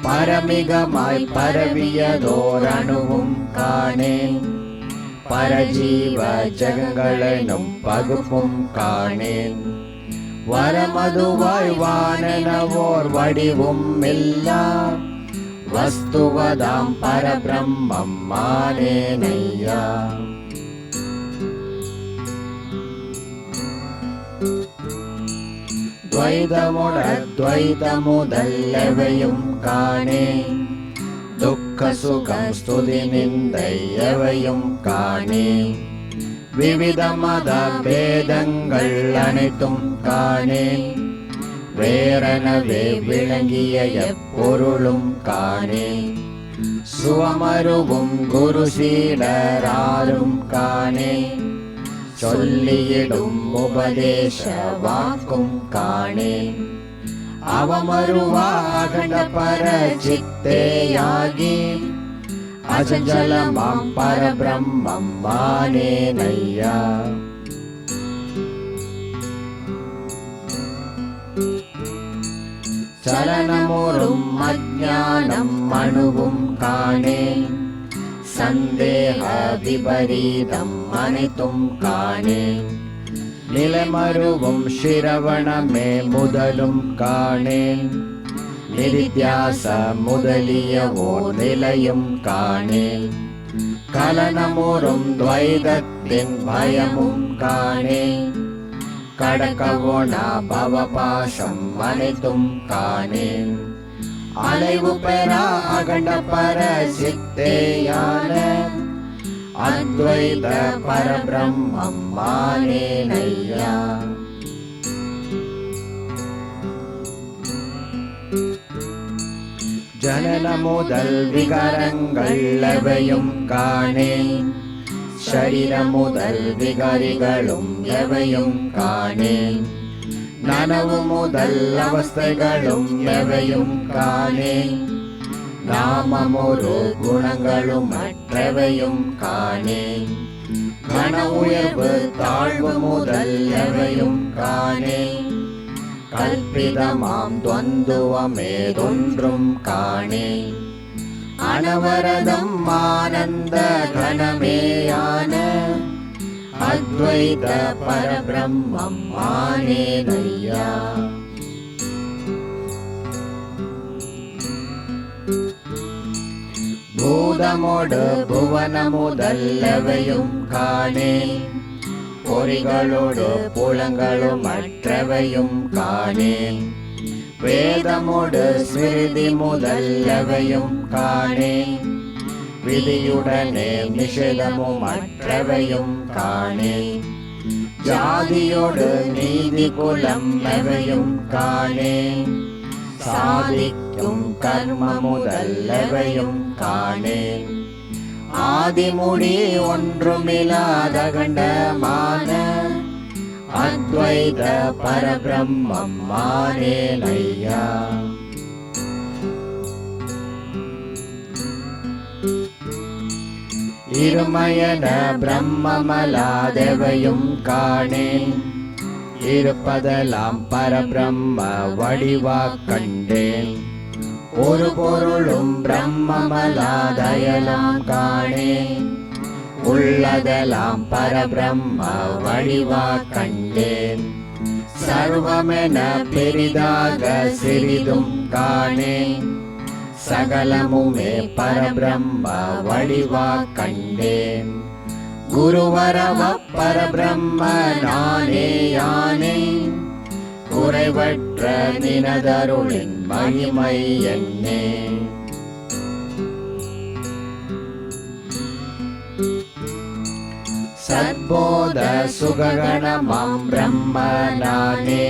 பரமிகமாய் பரவியதோர் அணுவும் காணேன், பரஜீவ ஜகங்களெனும் பகுப்பும் காணேன், வரமதுவாய் வானெனவோர் வடிவும் இல்லா வஸ்துவதாம் பரபிரம்மம் ஆனேனையா. துவைதமுதல் எவையும் காணேன், துக்க சுகம் ஸ்துதி நிந்தை எவையும் காணேன், விவித மத பேதங்கள் அனைத்தும் காணேன், வேறெனவே விளங்கிய எப்பொருளும் காணேன், சுவமருவும் குரு சீடராரும் காணேன், சொல்லியிடும் உபதேச வாக்கும் காணேன், அவமருவாகண்ட பரசித்தேயாகி அசஞ்சலமாம் பரபிரம்மம் ஆனேனையா. சலனமோரும் அஞ்ஞானம் அணுவும் காணேன், சந்தேக விபரீதம் அனைத்தும் காணேன், நிலைமருவும் சிரவணமே முதலும் காணேன், நிதித்தியாச முதலிய ஓர் நிலையும் காணேன், கலனமோரும் துவைதத்தின் பயமும் காணேன், கடக்கவோனா பவபாசம் அனைத்தும் காணேன், அலைவு பெறா அகண்ட பரசித்தேயான அத்வைத பரபிரம்மம் ஆனேனையா. ஜனன முதல் விகாரங்கள் எவையும் காணேன், ஷரீரம் முதல் விகாரிகளும் எவையும் காணேன், நனவு முதல் அவஸ்தைகளும் எவையும் காணேன், நாமமொரு குணங்களும் மற்றவையும் காணேன், கன உயர்வு தாழ்வு முதல் எவையும் காணேன், கல்பிதமாம் துவந்துவமேதொன்றும் காணேன், அனவரதம் ஆனந்த கணமேயான அத்வைத பரபிரம்மம் ஆனேனையா. பூதமோடு புவனமுதல் எவையும் காணேன், பொறிகளோடு புலங்களும் மற்றவையும் காணேன், வேதமோடு ஸ்மிருதி முதல் எவையும் காணேன், விதியுடனே நிஷேதமும் மற்றவையும் காணேன், ஜாதியோடு நீதி குலம் எவையும் காணேன், சாதிக்கும் கர்ம முதல் எவையும் காணேன், ஆதிமுடி ஒன்றுமில்லாத கண்டமான அத்வைத பரபிரம்மம் ஆனேனையா. இருமயன பிரம்மமலாதெவையும் காணேன், இருப்பதெல்லாம் பரபிரம்ம வடிவாக் கண்டேன், ஒரு பொருளும் பிரம்மமலாதயலாம் காணேன், உள்ளதெல்லாம் பரபிரம்ம வடிவாக் கண்டேன், சர்வமென பெரிதாக சிறிதும் காணேன், சகலமுமே பரபிரம்ம வடிவாக் கண்டேன், குருவரவ பரபிரம்ம நானே யானே, குறைவற்ற நினதருளின் மகிமை என்னே. சத்போத சுககணமாம் பிரம்ம நானே,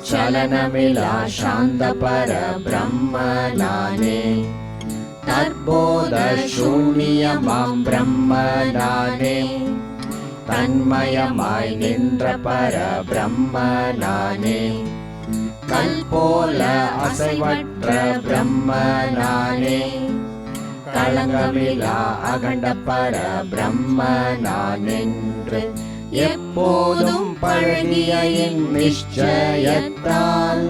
சலனமிலா சாந்த பர பிரம்ம நானே, தற்போத சூன்யமாம் பிரம்ம நானே, தன்மயமாய் நின்ற பர பிரம்ம நானே, கல்போல அசைவற்ற பிரம்ம நானே, களங்கமிலா அகண்ட பர பிரம்ம நானென்று எப்போதும் பழகிய என் நிச்சயத்தால்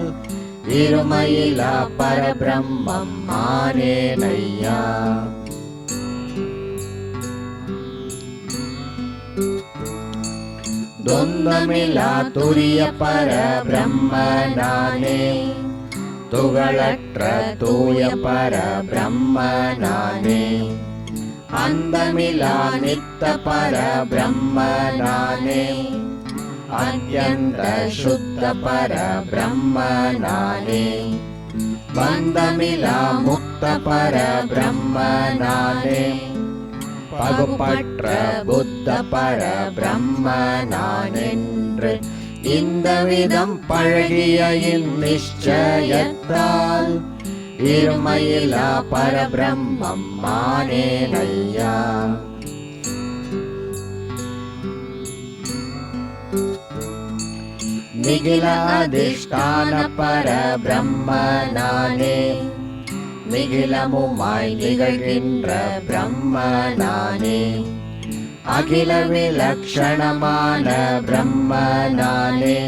இருமையிலா பரபிரம்மம் ஆனேனையா. தொந்தமிலா துரிய பர பிரம்ம நானே, துகளற்ற தூய பர பிரம்ம நானே, அந்தமிலா நித்த பர பிரம்ம நானே, அத்யந்த சுத்த பர பிரம்ம நானே, பந்தமிலா முக்த பர பிரம்ம நானே, பகுப்பற்ற புத்த பர பிரம்ம நானென்று இந்த விதம் பழகிய நிச்சயத்தால் இருமையிலா பரபிரம்மம் ஆனேனையா. நிகில அதிஷ்டான பர பிரம்ம நானே, நிகிலமுமாய் நிகழ்கின்ற பிரம்ம நானே, அகில விலக்ஷணமான பிரம்ம நானே,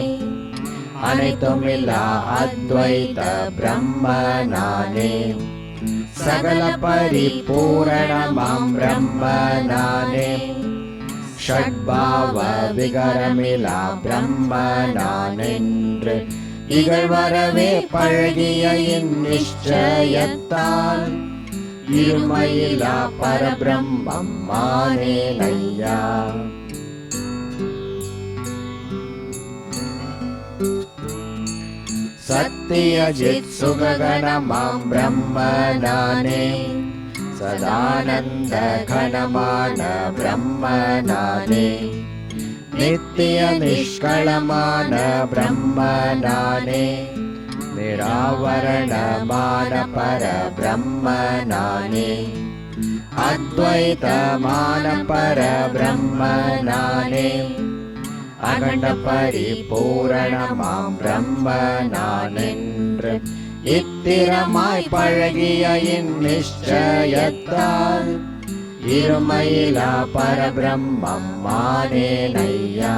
அனைத்துமில்லா அத்வைத பிரம்ம நானே, சகல பரிபூரணமாம் பிரம்ம நானே, ஷட்பாவ விகரமிலா பிரம்ம நானென்று இகழ்வரவே பழகிய நிச்சயத்தால் இருமையிலா பரபிரம்மம் ஆனேனையா. சத்தியஜித் சுககணமாம் பிரம்ம நானே, ಸದಾನಂದ ಘನಮಾನ ಬ್ರಹ್ಮ ನಾನೇ, ನಿತ್ಯ ನಿಷ್ಕಳಮಾನ ಬ್ರಹ್ಮ ನಾನೇ, ನಿರಾವರಣ ಮಾನ ಪರ ಬ್ರಹ್ಮ ನಾನೇ, ಅದ್ವೈತ ಮಾನ ಪರ ಬ್ರಹ್ಮ ನಾನೇ, அகண்ட பரிபூரணமாம் பிரம்ம நானென்று இத்திரமாய் பழகிய இந்நிச்சயத்தால் இருமையிலா பரபிரம்மம் மானேனையா.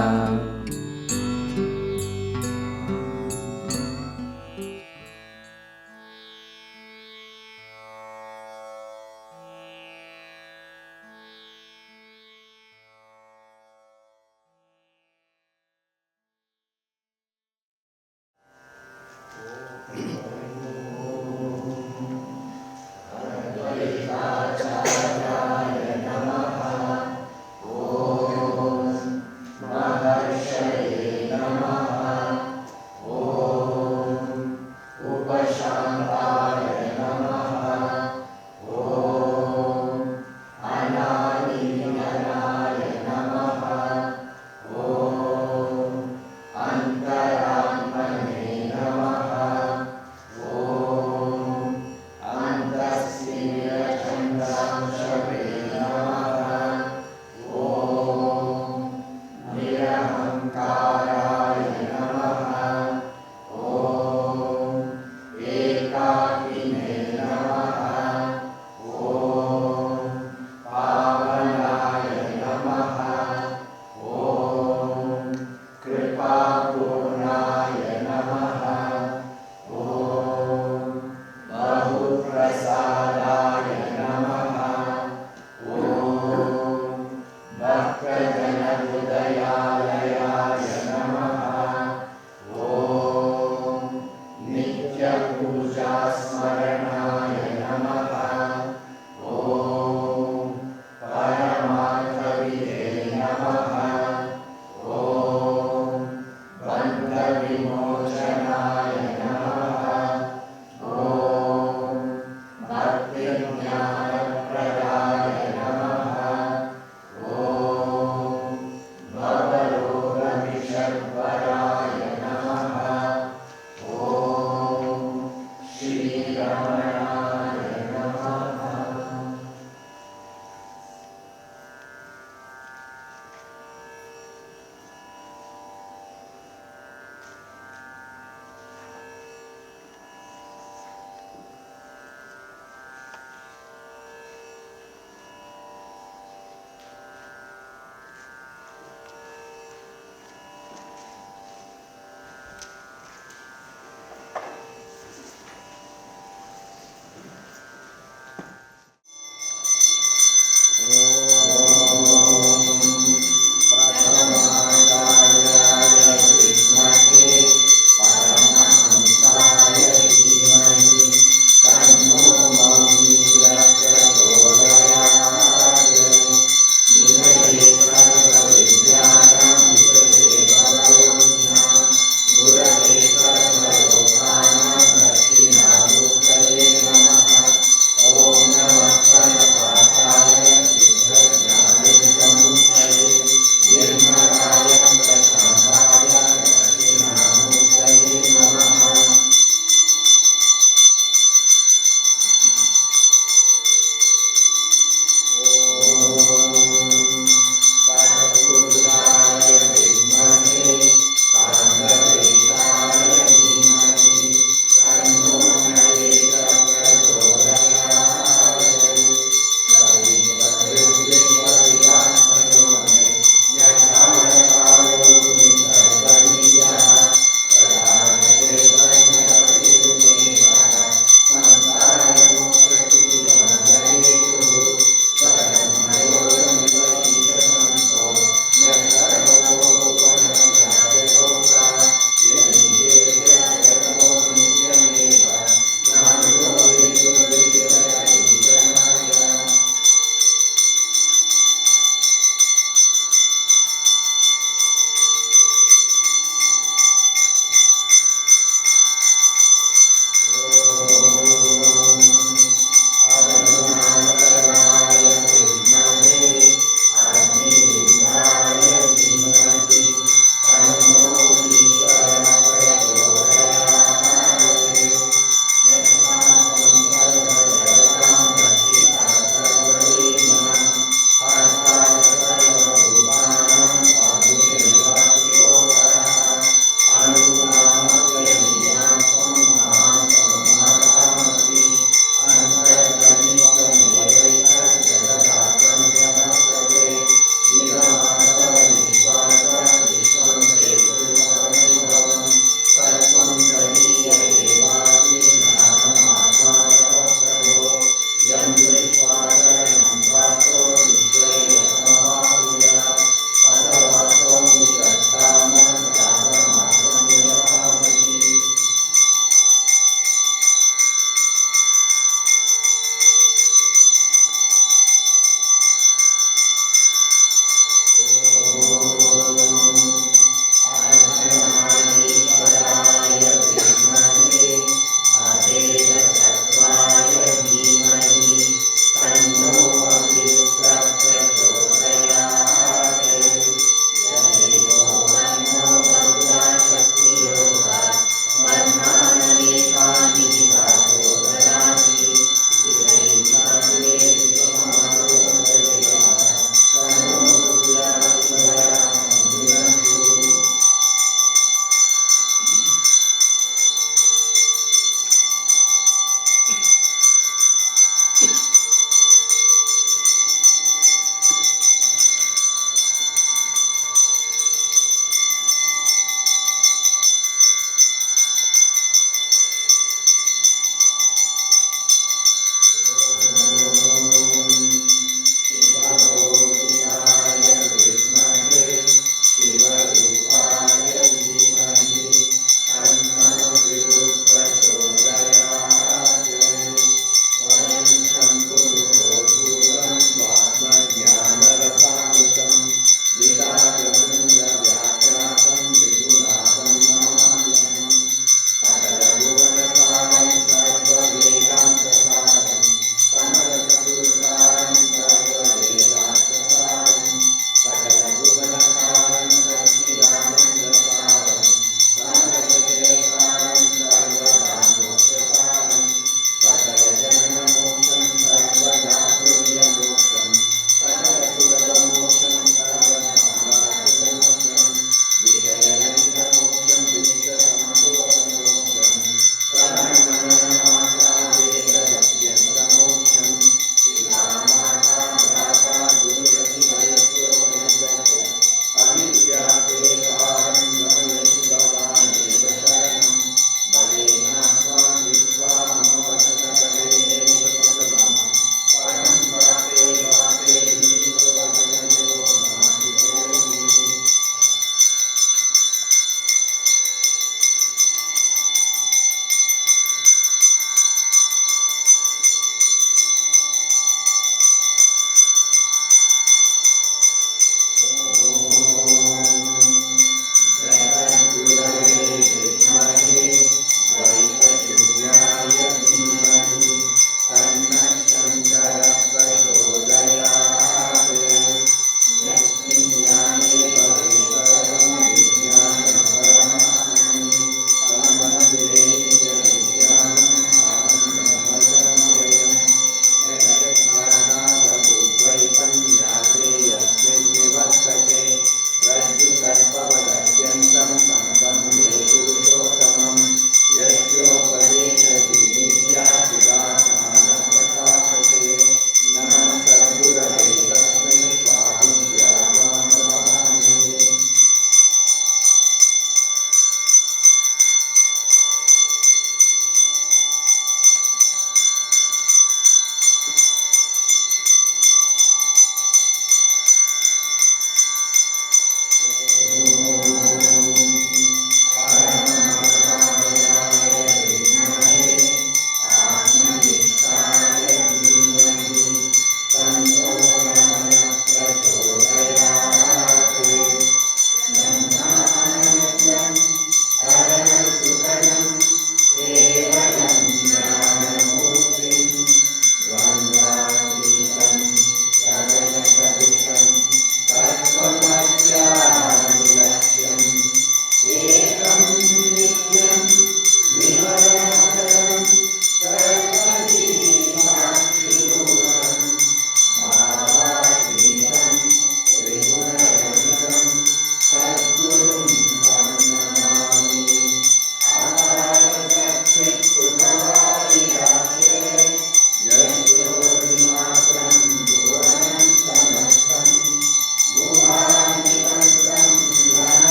Shri Ram